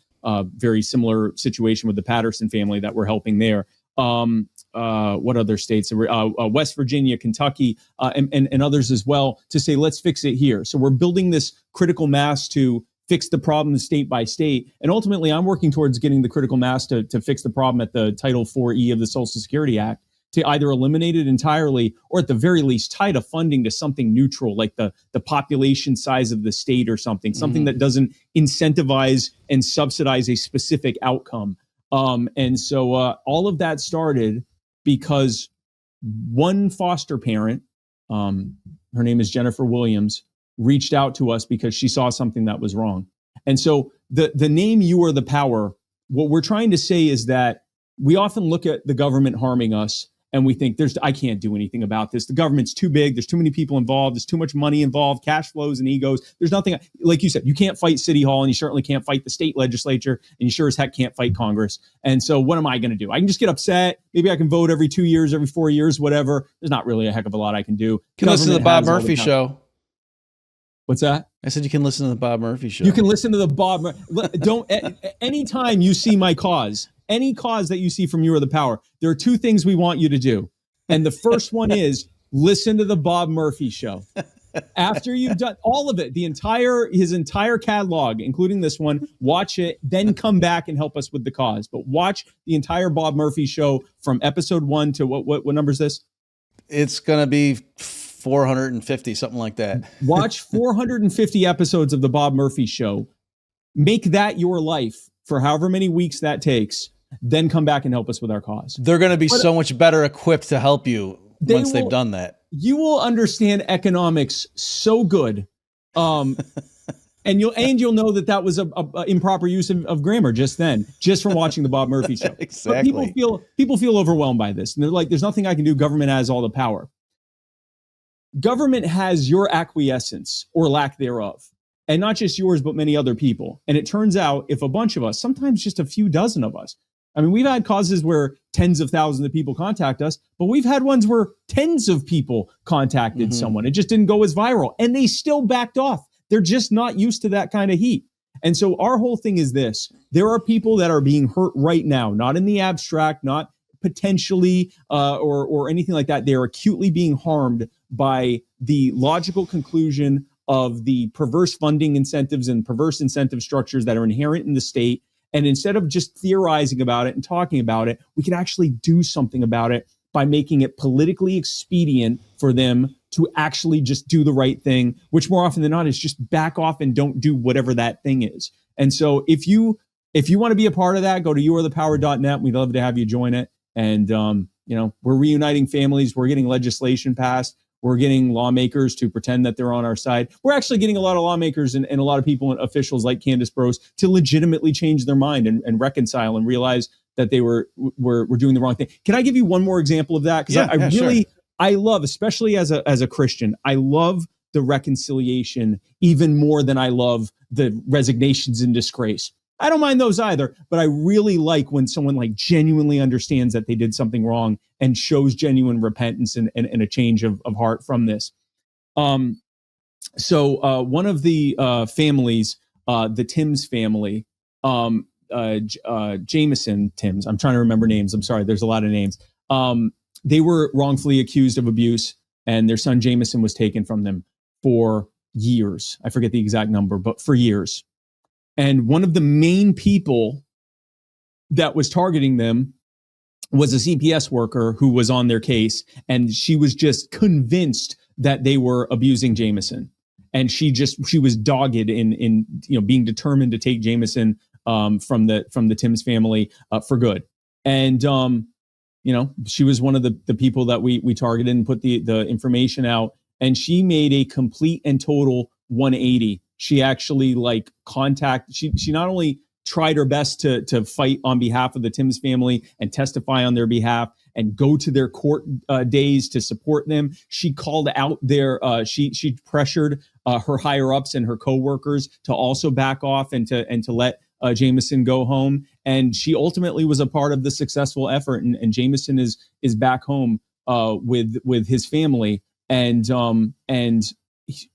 Very similar situation with the Patterson family that we're helping there. What other states? West Virginia, Kentucky, and others as well, to say, let's fix it here. So we're building this critical mass to fix the problem state by state. And ultimately, I'm working towards getting the critical mass to fix the problem at the Title 4E of the Social Security Act, to either eliminate it entirely or at the very least tie the funding to something neutral, like the population size of the state or something that doesn't incentivize and subsidize a specific outcome. And so all of that started because one foster parent, her name is Jennifer Williams, reached out to us because she saw something that was wrong. And so the name "You Are the Power," what we're trying to say is that we often look at the government harming us and we think I can't do anything about this. The government's too big. There's too many people involved. There's too much money involved, cash flows and egos. There's nothing, like you said, you can't fight City Hall, and you certainly can't fight the state legislature, and you sure as heck can't fight Congress. And so what am I going to do? I can just get upset. Maybe I can vote every 2 years, every 4 years, whatever. There's not really a heck of a lot I can do. You can listen to the Bob Murphy show. What's that? I said you can listen to the Bob Murphy show. You can listen to the Bob. Don't anytime you see my cause, any cause that you see from You Are the Power, there are 2 things we want you to do. And the first one is listen to the Bob Murphy show. After you've done all of it, his entire catalog, including this one, watch it, then come back and help us with the cause. But watch the entire Bob Murphy show from episode 1 to what number is this? It's going to be 450, something like that. Watch 450 episodes of the Bob Murphy show. Make that your life for however many weeks that takes. Then come back and help us with our cause. They're going to be so much better equipped to help you once they've done that. You will understand economics so good. And you'll know that was a improper use of grammar just from watching the Bob Murphy show. Exactly. But people feel overwhelmed by this. And they're like, there's nothing I can do. Government has all the power. Government has your acquiescence or lack thereof. And not just yours, but many other people. And it turns out if a bunch of us, sometimes just a few dozen of us, I mean, we've had causes where tens of thousands of people contact us, but we've had ones where tens of people contacted someone. It just didn't go as viral, and they still backed off. They're just not used to that kind of heat. And so our whole thing is this. There are people that are being hurt right now, not in the abstract, not potentially or anything like that. They are acutely being harmed by the logical conclusion of the perverse funding incentives and perverse incentive structures that are inherent in the state. And instead of just theorizing about it and talking about it, we can actually do something about it by making it politically expedient for them to actually just do the right thing, which more often than not is just back off and don't do whatever that thing is. And so if you want to be a part of that, go to youarethepower.net. We'd love to have you join it. And, we're reuniting families. We're getting legislation passed. We're getting lawmakers to pretend that they're on our side. We're actually getting a lot of lawmakers and a lot of people and officials like Candace Brose to legitimately change their mind and reconcile and realize that they were doing the wrong thing. Can I give you one more example of that? Because sure. I love, especially as a Christian, I love the reconciliation even more than I love the resignations and disgrace. I don't mind those either, but I really like when someone like genuinely understands that they did something wrong and shows genuine repentance and a change of heart from this. So one of the families, the Timms family, Jameson Timms. I'm trying to remember names. I'm sorry. There's a lot of names. They were wrongfully accused of abuse, and their son Jameson was taken from them for years. I forget the exact number, but for years. And one of the main people that was targeting them was a CPS worker who was on their case, and she was just convinced that they were abusing Jameson. And she was dogged in being determined to take Jameson from the Timms family for good. And she was one of the people that we targeted and put the information out. And she made a complete and total 180. She actually she not only tried her best to fight on behalf of the Timms family and testify on their behalf and go to their court days to support them. She called out she pressured her higher ups and her coworkers to also back off and to let Jameson go home. And she ultimately was a part of the successful effort. And Jameson is back home with his family. And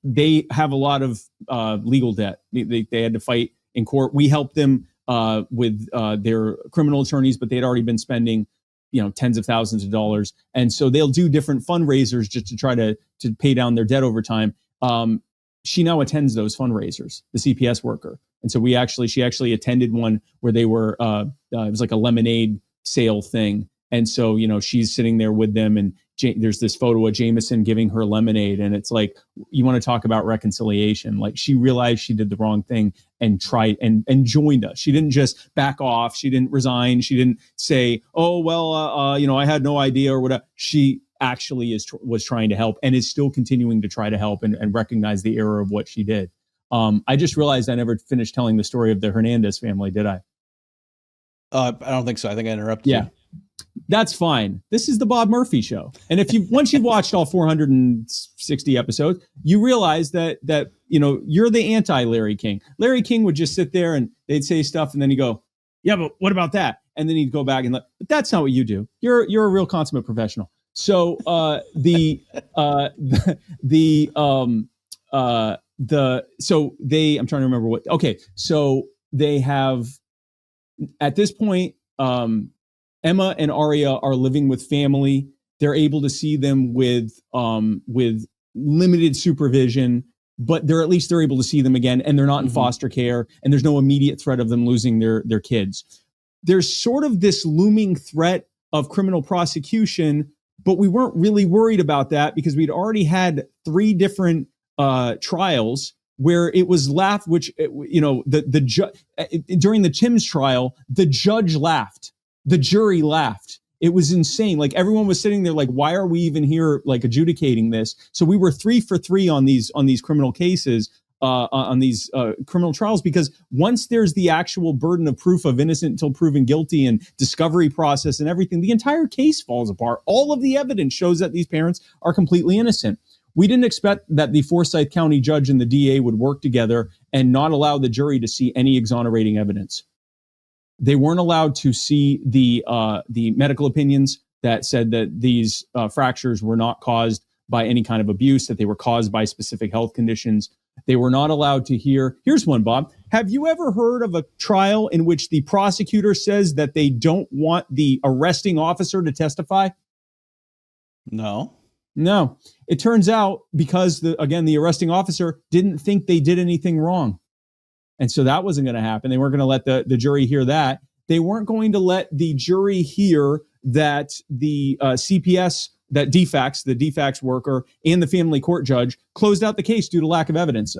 they have a lot of legal debt. They had to fight in court. We helped them with their criminal attorneys, but they'd already been spending tens of thousands of dollars. And so they'll do different fundraisers just to try to pay down their debt over time. She now attends those fundraisers, the CPS worker. And so she actually attended one where they were, it was like a lemonade sale thing. And so, she's sitting there with them, and there's this photo of Jameson giving her lemonade. And it's like, you want to talk about reconciliation. Like, she realized she did the wrong thing and tried and joined us. She didn't just back off. She didn't resign. She didn't say, oh, well, I had no idea or whatever. She actually was trying to help and is still continuing to try to help and recognize the error of what she did. I just realized I never finished telling the story of the Hernandez family, did I? I don't think so. I think I interrupted you. That's fine. This is the Bob Murphy Show. And once you've watched all 460 episodes, you realize that you're the anti-Larry King. Larry King would just sit there and they'd say stuff, and then he'd go, yeah, but what about that? And then he'd go back and but that's not what you do. You're a real consummate professional. So I'm trying to remember what. Okay, so they have at this point. Emma and Aria are living with family. They're able to see them with limited supervision, but they're able to see them again, and they're not in foster care, and there's no immediate threat of them losing their kids. There's sort of this looming threat of criminal prosecution, but we weren't really worried about that because we'd already had 3 different trials where it was laughed, which the judge during the Timms trial, the judge laughed. The jury laughed. It was insane. Like, everyone was sitting there like, why are we even here, like, adjudicating this? So we were 3 for 3 on these criminal cases, on these criminal trials, because once there's the actual burden of proof of innocent until proven guilty and discovery process and everything, the entire case falls apart. All of the evidence shows that these parents are completely innocent. We didn't expect that the Forsyth County judge and the DA would work together and not allow the jury to see any exonerating evidence. They weren't allowed to see the medical opinions that said that these fractures were not caused by any kind of abuse, that they were caused by specific health conditions. They were not allowed to hear. Here's one, Bob. Have you ever heard of a trial in which the prosecutor says that they don't want the arresting officer to testify? No. It turns out because the arresting officer didn't think they did anything wrong. And so that wasn't going to happen. They weren't going to let the jury hear that. They weren't going to let the jury hear that the CPS, that the DFACS worker and the family court judge closed out the case due to lack of evidence,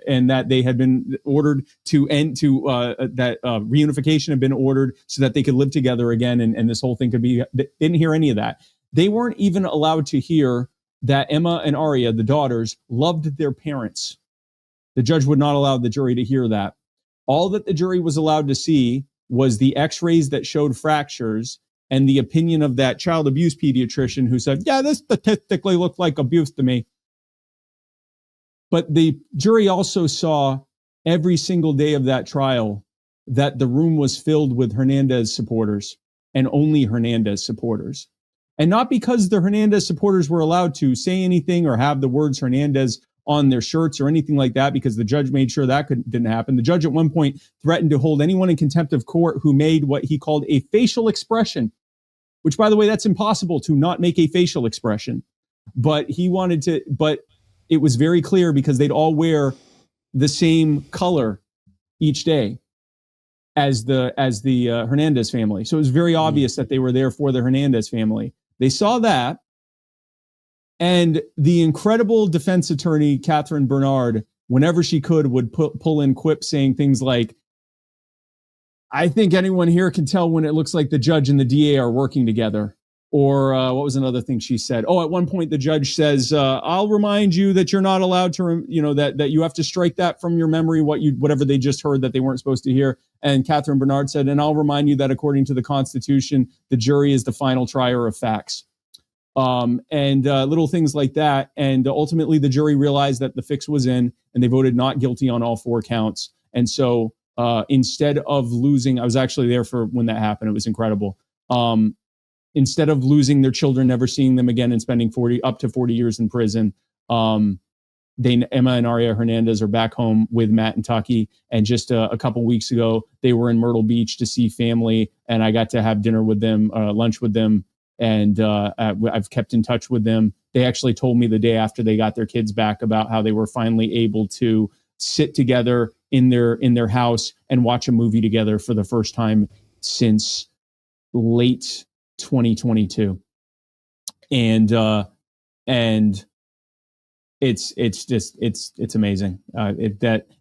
and that they had been ordered that reunification had been ordered so that they could live together again, and this whole thing could be. They didn't hear any of that. They weren't even allowed to hear that Emma and Aria, the daughters, loved their parents. The judge would not allow the jury to hear that. All that the jury was allowed to see was the x-rays that showed fractures and the opinion of that child abuse pediatrician who said, yeah, this statistically looked like abuse to me. But the jury also saw every single day of that trial that the room was filled with Hernandez supporters and only Hernandez supporters. And not because the Hernandez supporters were allowed to say anything or have the words Hernandez on their shirts or anything like that, because the judge made sure that didn't happen. The judge at one point threatened to hold anyone in contempt of court who made what he called a facial expression, which, by the way, that's impossible to not make a facial expression. But but it was very clear because they'd all wear the same color each day as the Hernandez family. So it was very obvious that they were there for the Hernandez family. They saw that. And the incredible defense attorney, Catherine Bernard, whenever she could, would pull in quips saying things like, I think anyone here can tell when it looks like the judge and the DA are working together. Or what was another thing she said? Oh, at one point the judge says, I'll remind you that you're not allowed to, that you have to strike that from your memory, whatever they just heard that they weren't supposed to hear. And Catherine Bernard said, and I'll remind you that according to the Constitution, the jury is the final trier of facts. And little things like that. And ultimately the jury realized that the fix was in, and they voted not guilty on all 4 counts. And so instead of losing, I was actually there for when that happened. It was incredible. Instead of losing their children, never seeing them again, and spending up to 40 years in prison, Emma and Aria Hernandez are back home with Matt and Taki. And just a couple weeks ago, they were in Myrtle Beach to see family, and I got to have dinner with them, lunch with them, and I've kept in touch with them. They actually told me the day after they got their kids back about how they were finally able to sit together in their house and watch a movie together for the first time since late 2022. And it's amazing.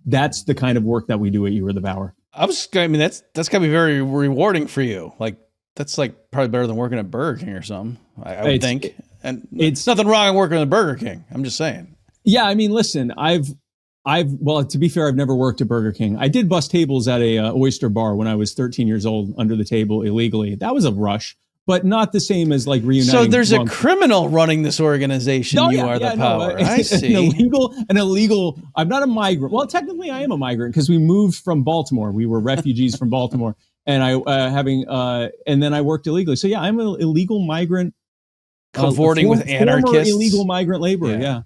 That's the kind of work that we do at You Are the Power. That's gotta be very rewarding for you. Like, that's like probably better than working at Burger King or something, I would think. And it's nothing wrong with working at Burger King. I'm just saying. Yeah, I mean, listen, well, to be fair, I've never worked at Burger King. I did bus tables at a oyster bar when I was 13 years old under the table illegally. That was a rush, but not the same as like reuniting. So there's a criminal running this organization. You are the power. I see. An illegal. I'm not a migrant. Well, technically I am a migrant because we moved from Baltimore. We were refugees from Baltimore, and and then I worked illegally. So yeah, I'm an illegal migrant. Cavorting with anarchists. Illegal migrant laborer.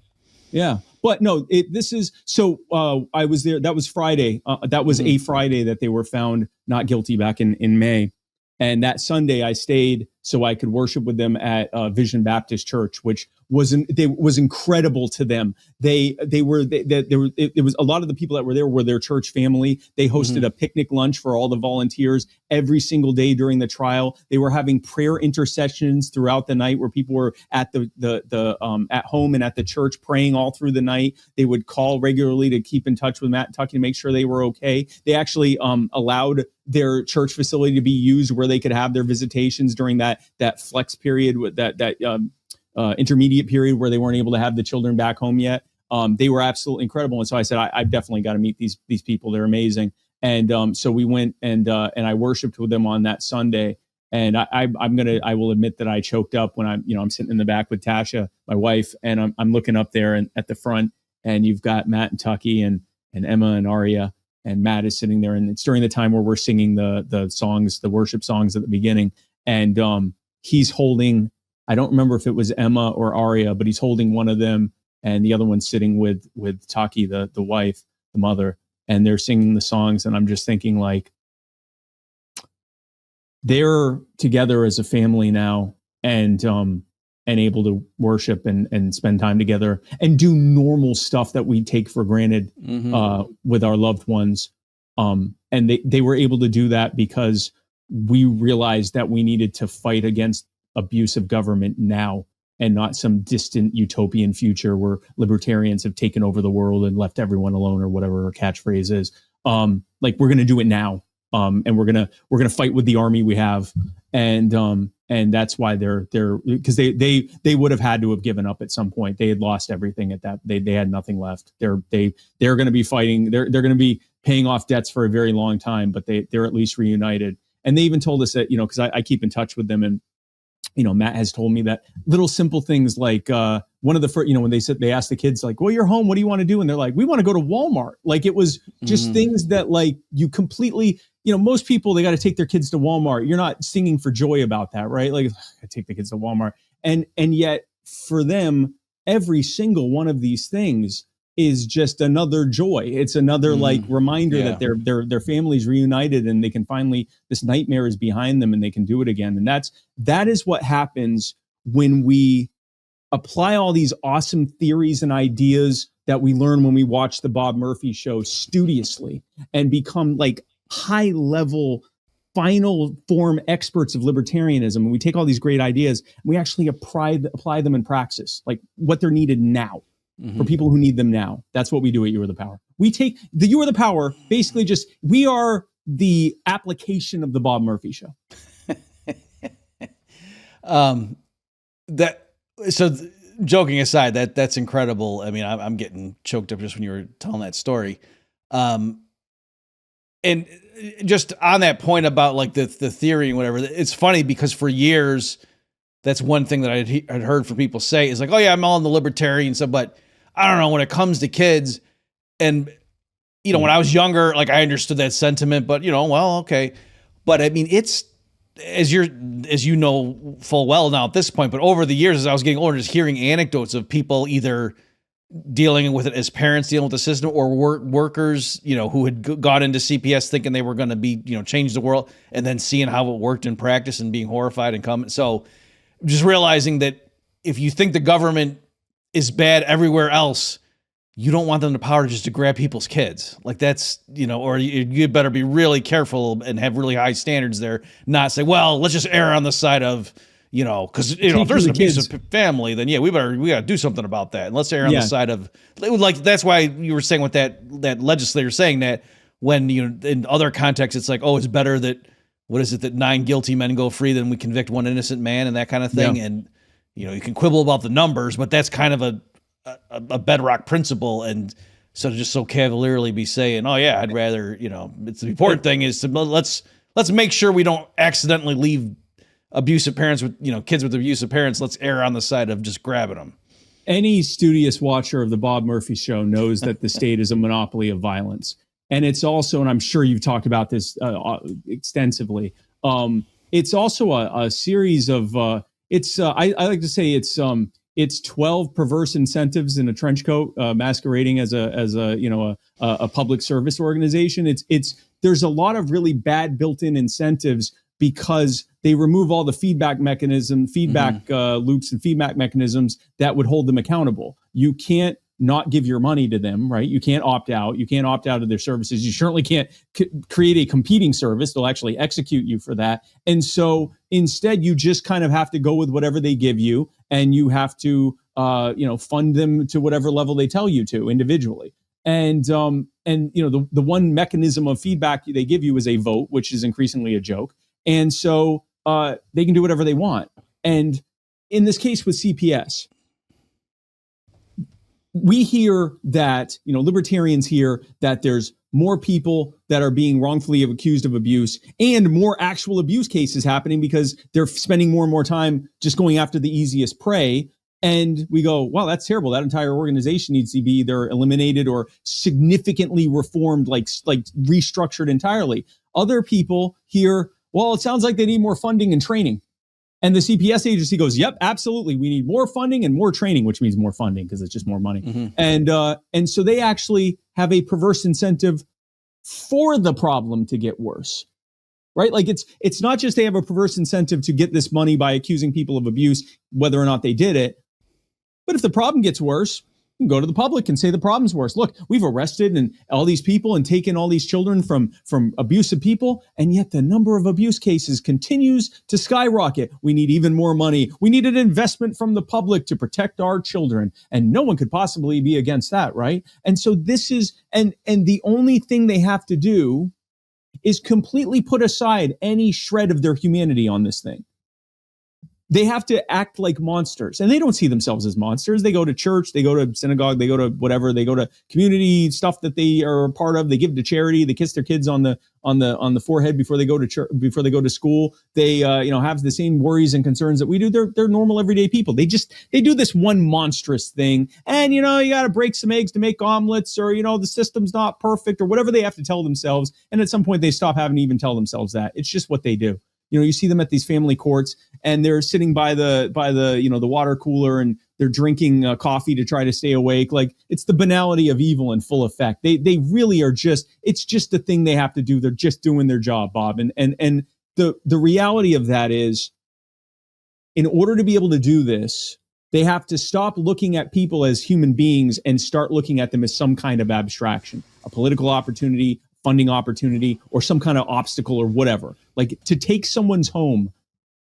Yeah. But no, I was there. That was Friday. That was a Friday that they were found not guilty back in May. And that Sunday I stayed so I could worship with them at Vision Baptist Church, which was incredible to them. There was a lot of the people that were there were their church family. They hosted a picnic lunch for all the volunteers every single day during the trial. They were having prayer intercessions throughout the night where people were at at home and at the church praying all through the night. They would call regularly to keep in touch with Matt and Tucky to make sure they were okay. They actually allowed their church facility to be used where they could have their visitations during that flex period, with that intermediate period where they weren't able to have the children back home yet. They were absolutely incredible. And so I said, I've definitely got to meet these people. They're amazing. And so we went and I worshiped with them on that Sunday. And I will admit that I choked up when I'm sitting in the back with Tasha, my wife, and I'm looking up there and at the front, and you've got Matt and Tucky and Emma and Aria, and Matt is sitting there, and it's during the time where we're singing the songs, the worship songs at the beginning. And he's holding, I don't remember if it was Emma or Aria, but he's holding one of them, and the other one's sitting with Taki, the wife, the mother, and they're singing the songs. And I'm just thinking, like, they're together as a family now, and able to worship and spend time together and do normal stuff that we take for granted with our loved ones. And they were able to do that because we realized that we needed to fight against abusive government now, and not some distant utopian future where libertarians have taken over the world and left everyone alone, or whatever our catchphrase is. Like, we're going to do it now. And we're gonna fight with the army we have, and that's why they're because they would have had to have given up at some point. They had lost everything at that. They had nothing left. They're going to be fighting. They're going to be paying off debts for a very long time, but they're at least reunited. And they even told us that, because I keep in touch with them, and Matt has told me that little simple things like one of the first, when they asked the kids, like, well, you're home, what do you want to do? And they're like, we want to go to Walmart. Like, it was just things that, like, you completely, most people, they got to take their kids to Walmart. You're not singing for joy about that, right? Like, I take the kids to Walmart. And yet for them, every single one of these things is just another joy. It's another like reminder Yeah. that their family's reunited and they can finally, this nightmare is behind them and they can do it again. And that is what happens when we apply all these awesome theories and ideas that we learn when we watch the Bob Murphy show studiously and become like high level final form experts of libertarianism. And we take all these great ideas and we actually apply them in praxis, like what they're needed now for people who need them now. That's what we do at You Are the Power. We take the You Are the Power, basically just, we are the application of the Bob Murphy show. Joking aside, that's incredible. I mean, I'm getting choked up just when you were telling that story. And just on that point about like the theory and whatever, it's funny because for years, that's one thing that I'd heard from people say is like, oh yeah, I'm all in the libertarian stuff, but I don't know, when it comes to kids, and you know, when I was younger, like I understood that sentiment, but you know, well, okay. But I mean, it's, as you know full well now at this point, but over the years, as I was getting older, just hearing anecdotes of people either dealing with it as parents dealing with the system or workers, you know, who had got into CPS thinking they were going to be, you know, change the world, and then seeing how it worked in practice and being horrified and coming. So just realizing that if you think the government is bad everywhere else, you don't want them to power just to grab people's kids. Like that's, you know, or you better be really careful and have really high standards there. Not say, well, let's just err on the side of, you know, because you know, if there's an abusive family, then yeah, we got to do something about that. And let's err on the side of, like, that's why you were saying with that legislator saying that when you in other contexts, it's like, oh, it's better that, what is it, that 9 guilty men go free than we convict 1 innocent man and that kind of thing. Yeah. And, you know, you can quibble about the numbers, but that's kind of a bedrock principle. And so to just so cavalierly be saying, oh yeah, I'd rather, you know, it's the important thing is to let's make sure we don't accidentally leave abusive parents with, you know, kids with abusive parents. Let's err on the side of just grabbing them. Any studious watcher of the Bob Murphy show knows that the state is a monopoly of violence. And it's also, and I'm sure you've talked about this extensively, it's also a series of, I like to say it's 12 perverse incentives in a trench coat masquerading as a you know, a public service organization. There's a lot of really bad built-in incentives because they remove all the feedback loops and feedback mechanisms that would hold them accountable. You can't not give your money to them, right? You can't opt out. You can't opt out of their services. You certainly can't create a competing service. They'll actually execute you for that. And so instead, you just kind of have to go with whatever they give you, and you have to, you know, fund them to whatever level they tell you to individually. And you know, the one mechanism of feedback they give you is a vote, which is increasingly a joke. And so they can do whatever they want. And in this case with CPS, we hear that, you know, libertarians hear that there's more people that are being wrongfully accused of abuse and more actual abuse cases happening because they're spending more and more time just going after the easiest prey. And we go, wow, that's terrible. That entire organization needs to be either eliminated or significantly reformed, like restructured entirely. Other people hear, well, it sounds like they need more funding and training. And the CPS agency goes, yep, absolutely. We need more funding and more training, which means more funding because it's just more money. Mm-hmm. And so they actually have a perverse incentive for the problem to get worse, right? Like it's not just they have a perverse incentive to get this money by accusing people of abuse, whether or not they did it. But if the problem gets worse, you can go to the public and say the problem's worse. Look, we've arrested and all these people and taken all these children from abusive people, and yet the number of abuse cases continues to skyrocket. We need even more money. We need an investment from the public to protect our children, and no one could possibly be against that, right? And so this is, and the only thing they have to do is completely put aside any shred of their humanity on this thing. They have to act like monsters, and they don't see themselves as monsters. They go to church, they go to synagogue, they go to whatever, they go to community stuff that they are a part of. They give to charity. They kiss their kids on the forehead before they go to church, before they go to school. They have the same worries and concerns that we do. They're normal everyday people. They do this one monstrous thing, and you got to break some eggs to make omelets, or the system's not perfect, or whatever they have to tell themselves. And at some point, they stop having to even tell themselves that. It's just what they do. You see them at these family courts, and they're sitting by the the water cooler, and they're drinking coffee to try to stay awake. Like, it's the banality of evil in full effect. They really are it's just the thing they have to do. They're just doing their job, Bob. And the reality of that is, in order to be able to do this, they have to stop looking at people as human beings and start looking at them as some kind of abstraction, a political opportunity, funding opportunity, or some kind of obstacle or whatever. Like, to take someone's home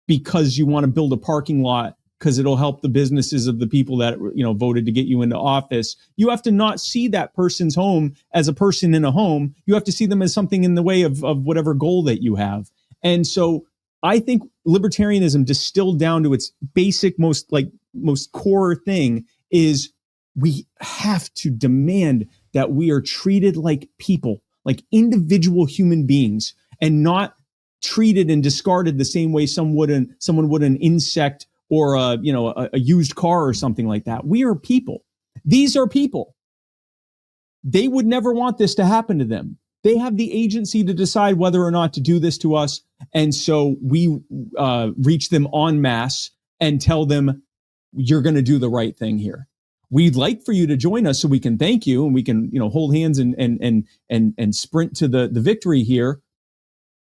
because you want to build a parking lot because it'll help the businesses of the people that voted to get you into office. You have to not see that person's home as a person in a home. You have to see them as something in the way of whatever goal that you have. And so I think libertarianism, distilled down to its basic, most core thing, is we have to demand that we are treated like people, like individual human beings, and not treated and discarded the same way someone would an insect or a used car or something like that. We are people. These are people. They would never want this to happen to them. They have the agency to decide whether or not to do this to us. And so we reach them en masse and tell them, you're going to do the right thing here. We'd like for you to join us so we can thank you and we can, hold hands and sprint to the victory here.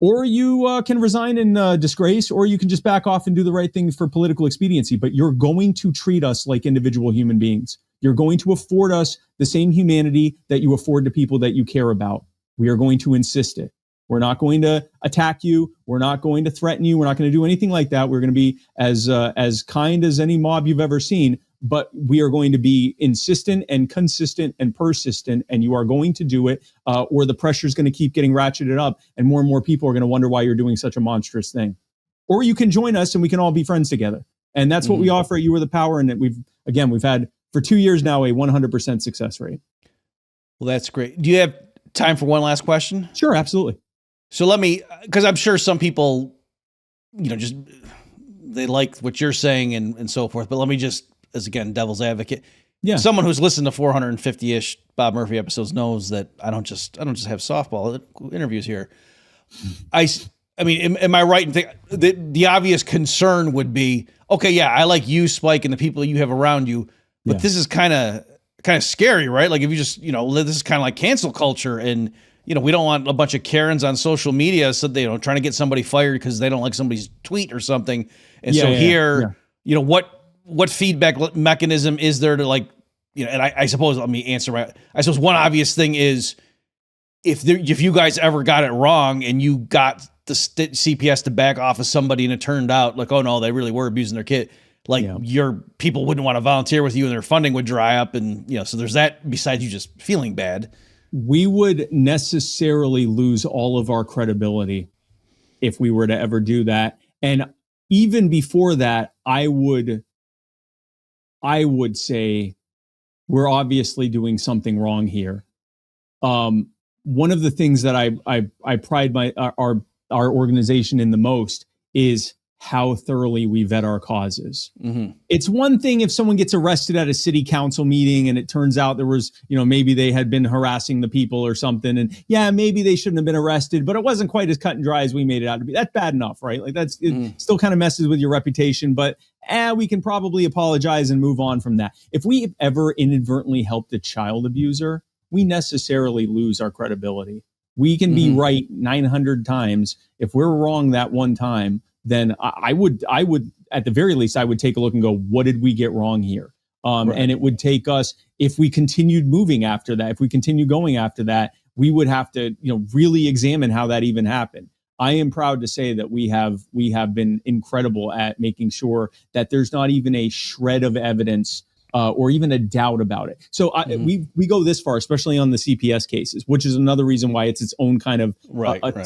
Or you can resign in disgrace, or you can just back off and do the right thing for political expediency. But you're going to treat us like individual human beings. You're going to afford us the same humanity that you afford to people that you care about. We are going to insist it. We're not going to attack you. We're not going to threaten you. We're not going to do anything like that. We're going to be as kind as any mob you've ever seen. But we are going to be insistent and consistent and persistent, and you are going to do it, or the pressure is going to keep getting ratcheted up, and more people are going to wonder why you're doing such a monstrous thing. Or you can join us, and we can all be friends together. And that's what we offer at You Are the Power, and that we've had for 2 years now a 100% success rate. Well, that's great. Do you have time for one last question? Sure, absolutely. So let me, because I'm sure some people, just they like what you're saying and so forth. But let me just, as again, devil's advocate. Yeah. Someone who's listened to 450-ish Bob Murphy episodes knows that I don't just have softball interviews here. I mean, am I right in thinking the obvious concern would be, okay, yeah, I like you, Spike, and the people you have around you, but this is kind of scary, right? Like, if you just, this is kind of like cancel culture, and we don't want a bunch of Karens on social media, so they trying to get somebody fired because they don't like somebody's tweet or something. And what feedback mechanism is there to, like, and I suppose, let me answer right. I suppose one obvious thing is if you guys ever got it wrong and you got the CPS to back off of somebody and it turned out like, oh no, they really were abusing their kid. Like, your people wouldn't want to volunteer with you and their funding would dry up. And, so there's that besides you just feeling bad. We would necessarily lose all of our credibility if we were to ever do that. And even before that, I would say we're obviously doing something wrong here. One of the things that I pride our organization in the most is how thoroughly we vet our causes. Mm-hmm. It's one thing if someone gets arrested at a city council meeting and it turns out there was, maybe they had been harassing the people or something, and maybe they shouldn't have been arrested, but it wasn't quite as cut and dry as we made it out to be. That's bad enough, right? Like, it still kind of messes with your reputation, but we can probably apologize and move on from that. If we ever inadvertently helped a child abuser, we necessarily lose our credibility. We can be right 900 times. If we're wrong that one time, then I would, at the very least, I would take a look and go, what did we get wrong here? Right. And it would take us, if we continued moving after that, if we continue going after that, we would have to, really examine how that even happened. I am proud to say that we have been incredible at making sure that there's not even a shred of evidence or even a doubt about it. So we go this far, especially on the CPS cases, which is another reason why it's its own kind of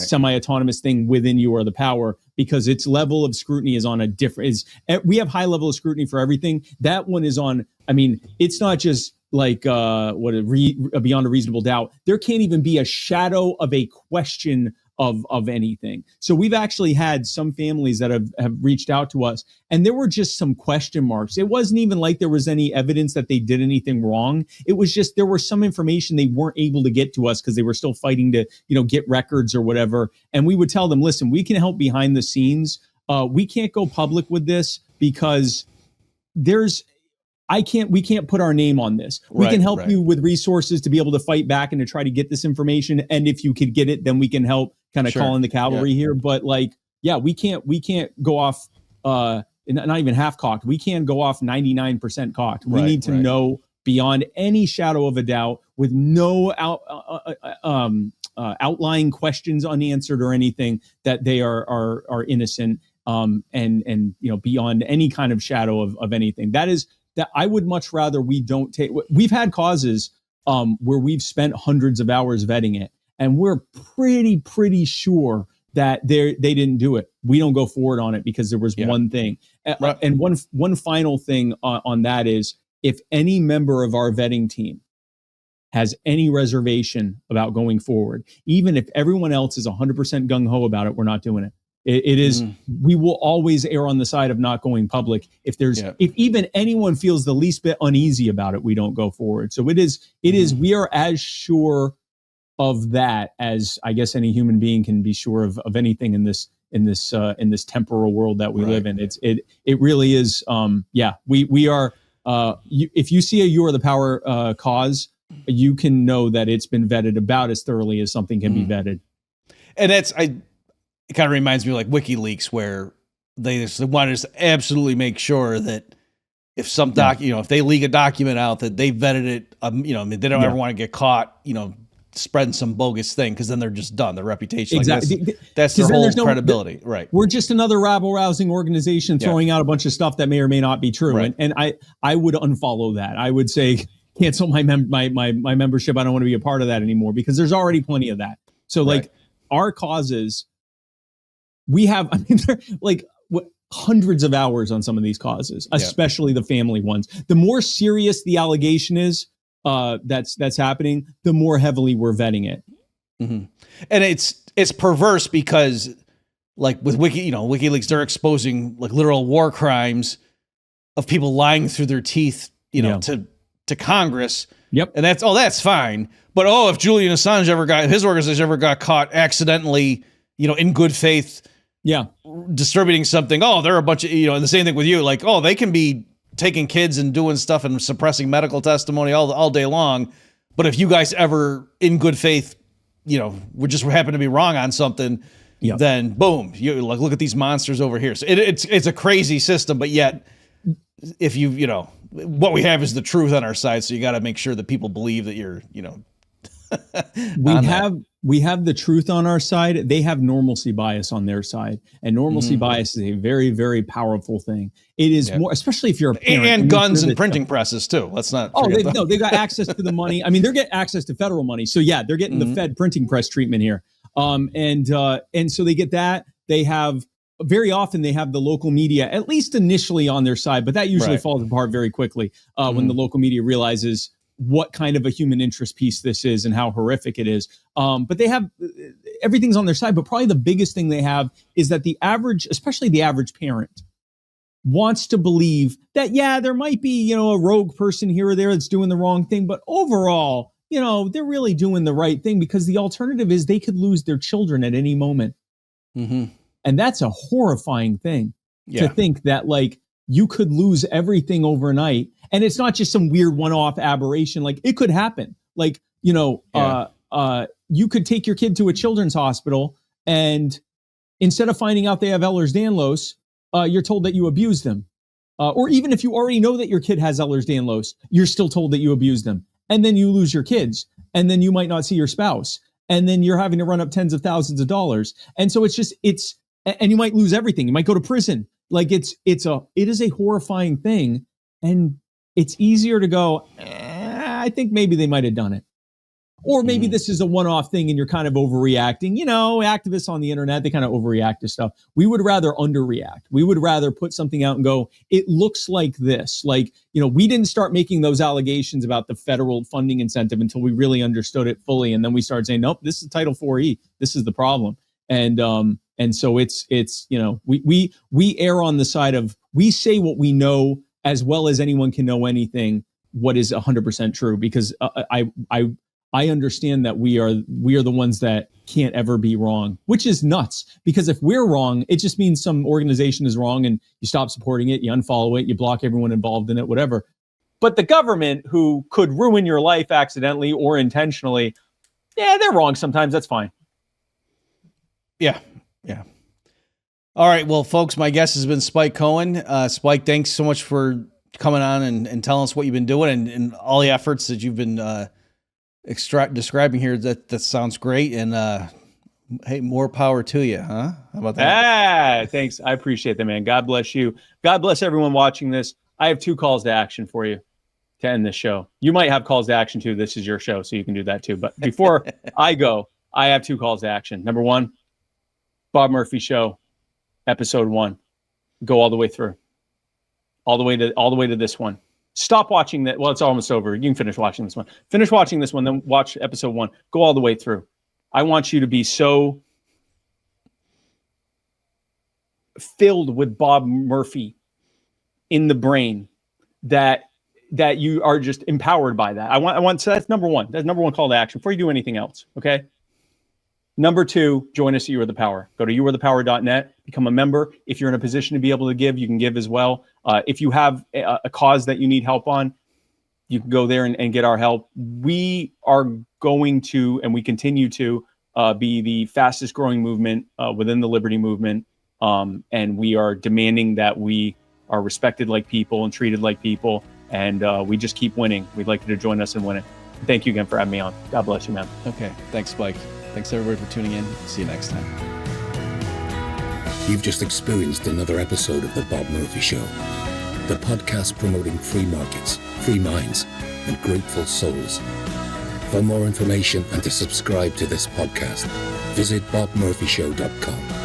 semi-autonomous thing within You Are the Power, because its level of scrutiny is on a different. We have high level of scrutiny for everything. That one is on. I mean, it's not just like beyond a reasonable doubt. There can't even be a shadow of a question of anything. So we've actually had some families that have reached out to us, and there were just some question marks. It wasn't even like there was any evidence that they did anything wrong. It was just there was some information they weren't able to get to us because they were still fighting to, get records or whatever. And we would tell them, listen, we can help behind the scenes. We can't go public with this because we can't put our name on this. We can help you with resources to be able to fight back and to try to get this information. And if you could get it, then we can help kind of call in the cavalry here. But we can't go off, not even half cocked. We can't go off 99% cocked. We need to know beyond any shadow of a doubt with no outlying questions unanswered or anything that they are innocent. And beyond any kind of shadow of anything. That I would much rather we don't take. We've had causes where we've spent hundreds of hours vetting it, and we're pretty sure that they didn't do it. We don't go forward on it because there was one thing. And one final thing on that is, if any member of our vetting team has any reservation about going forward, even if everyone else is 100% gung-ho about it, we're not doing it. It is, we will always err on the side of not going public. If even anyone feels the least bit uneasy about it, we don't go forward. So it is, we are as sure of that as I guess any human being can be sure of anything in this temporal world that we live in. It really is. We are, if you see a You Are the Power cause, you can know that it's been vetted about as thoroughly as something can be vetted. And it kind of reminds me of like WikiLeaks, where they want to absolutely make sure that if some if they leak a document out, that they vetted it, they don't ever want to get caught, spreading some bogus thing, because then they're just done. Their reputation, exactly. That's their whole credibility, right? We're just another rabble-rousing organization throwing out a bunch of stuff that may or may not be true, and I would unfollow that. I would say cancel my membership. I don't want to be a part of that anymore, because there's already plenty of that. So our causes. We have, they're hundreds of hours on some of these causes, especially the family ones. The more serious the allegation is that's happening, the more heavily we're vetting it. Mm-hmm. And it's perverse because, like with WikiLeaks, they're exposing like literal war crimes of people lying through their teeth, to Congress. Yep. And that's fine. But if Julian Assange his organization ever got caught accidentally, in good faith, distributing something, they're a bunch of, and the same thing with you, like, they can be taking kids and doing stuff and suppressing medical testimony all day long. But if you guys ever in good faith, would just happen to be wrong on something, then boom, you look at these monsters over here. So it's a crazy system, but yet if what we have is the truth on our side. So you got to make sure that people believe that you're, we have the truth on our side. They have normalcy bias on their side, and normalcy bias is a very, very powerful thing. It is more, especially if you're a parent. And guns and printing presses too. Let's not. They got access to the money. I mean, they're getting access to federal money. So they're getting the Fed printing press treatment here. And so they get that. They have very often they have the local media, at least initially, on their side, but that usually falls apart very quickly when the local media realizes what kind of a human interest piece this is and how horrific it is. But they have, everything's on their side, but probably the biggest thing they have is that especially the average parent, wants to believe that, there might be, a rogue person here or there that's doing the wrong thing, but overall, they're really doing the right thing, because the alternative is they could lose their children at any moment. Mm-hmm. And that's a horrifying thing to think that, you could lose everything overnight. And it's not just some weird one-off aberration. Like, it could happen. You could take your kid to a children's hospital, and instead of finding out they have Ehlers-Danlos, you're told that you abused them. Or even if you already know that your kid has Ehlers-Danlos, you're still told that you abused them. And then you lose your kids. And then you might not see your spouse. And then you're having to run up tens of thousands of dollars. And so and you might lose everything. You might go to prison. It is a horrifying thing. And it's easier to go, I think maybe they might have done it. Or maybe this is a one-off thing and you're kind of overreacting. Activists on the internet, they kind of overreact to stuff. We would rather underreact. We would rather put something out and go, it looks like this. We didn't start making those allegations about the federal funding incentive until we really understood it fully. And then we started saying, nope, this is Title 4E. This is the problem. And so it's we err on the side of, we say what we know as well as anyone can know anything, what is 100% true, because I understand that we are the ones that can't ever be wrong, which is nuts, because if we're wrong, it just means some organization is wrong and you stop supporting it, you unfollow it, you block everyone involved in it, whatever. But the government, who could ruin your life accidentally or intentionally, yeah, they're wrong sometimes. That's fine. Yeah. All right. Well, folks, my guest has been Spike Cohen. Spike, thanks so much for coming on and telling us what you've been doing and all the efforts that you've been describing here. That sounds great. And hey, more power to you, huh? How about that? Thanks. I appreciate that, man. God bless you. God bless everyone watching this. I have 2 calls to action for you to end this show. You might have calls to action too. This is your show, so you can do that too. But before I go, I have 2 calls to action. Number 1, Bob Murphy Show, episode 1. Go all the way through. All the way to this one. Stop watching that. Well, it's almost over. You can finish watching this one. Finish watching this one, then watch episode 1. Go all the way through. I want you to be so filled with Bob Murphy in the brain that you are just empowered by that. I want. So that's number 1. That's number 1 call to action before you do anything else. Okay. Number 2, join us at You Are the Power. Go to youarethepower.net, become a member. If you're in a position to be able to give, you can give as well. If you have a cause that you need help on, you can go there and get our help. We are going to, and we continue to be the fastest growing movement within the Liberty movement. And we are demanding that we are respected like people and treated like people. And we just keep winning. We'd like you to join us in winning. Thank you again for having me on. God bless you, man. Okay. Thanks, Spike. Thanks, everybody, for tuning in. See you next time. You've just experienced another episode of The Bob Murphy Show, the podcast promoting free markets, free minds, and grateful souls. For more information and to subscribe to this podcast, visit bobmurphyshow.com.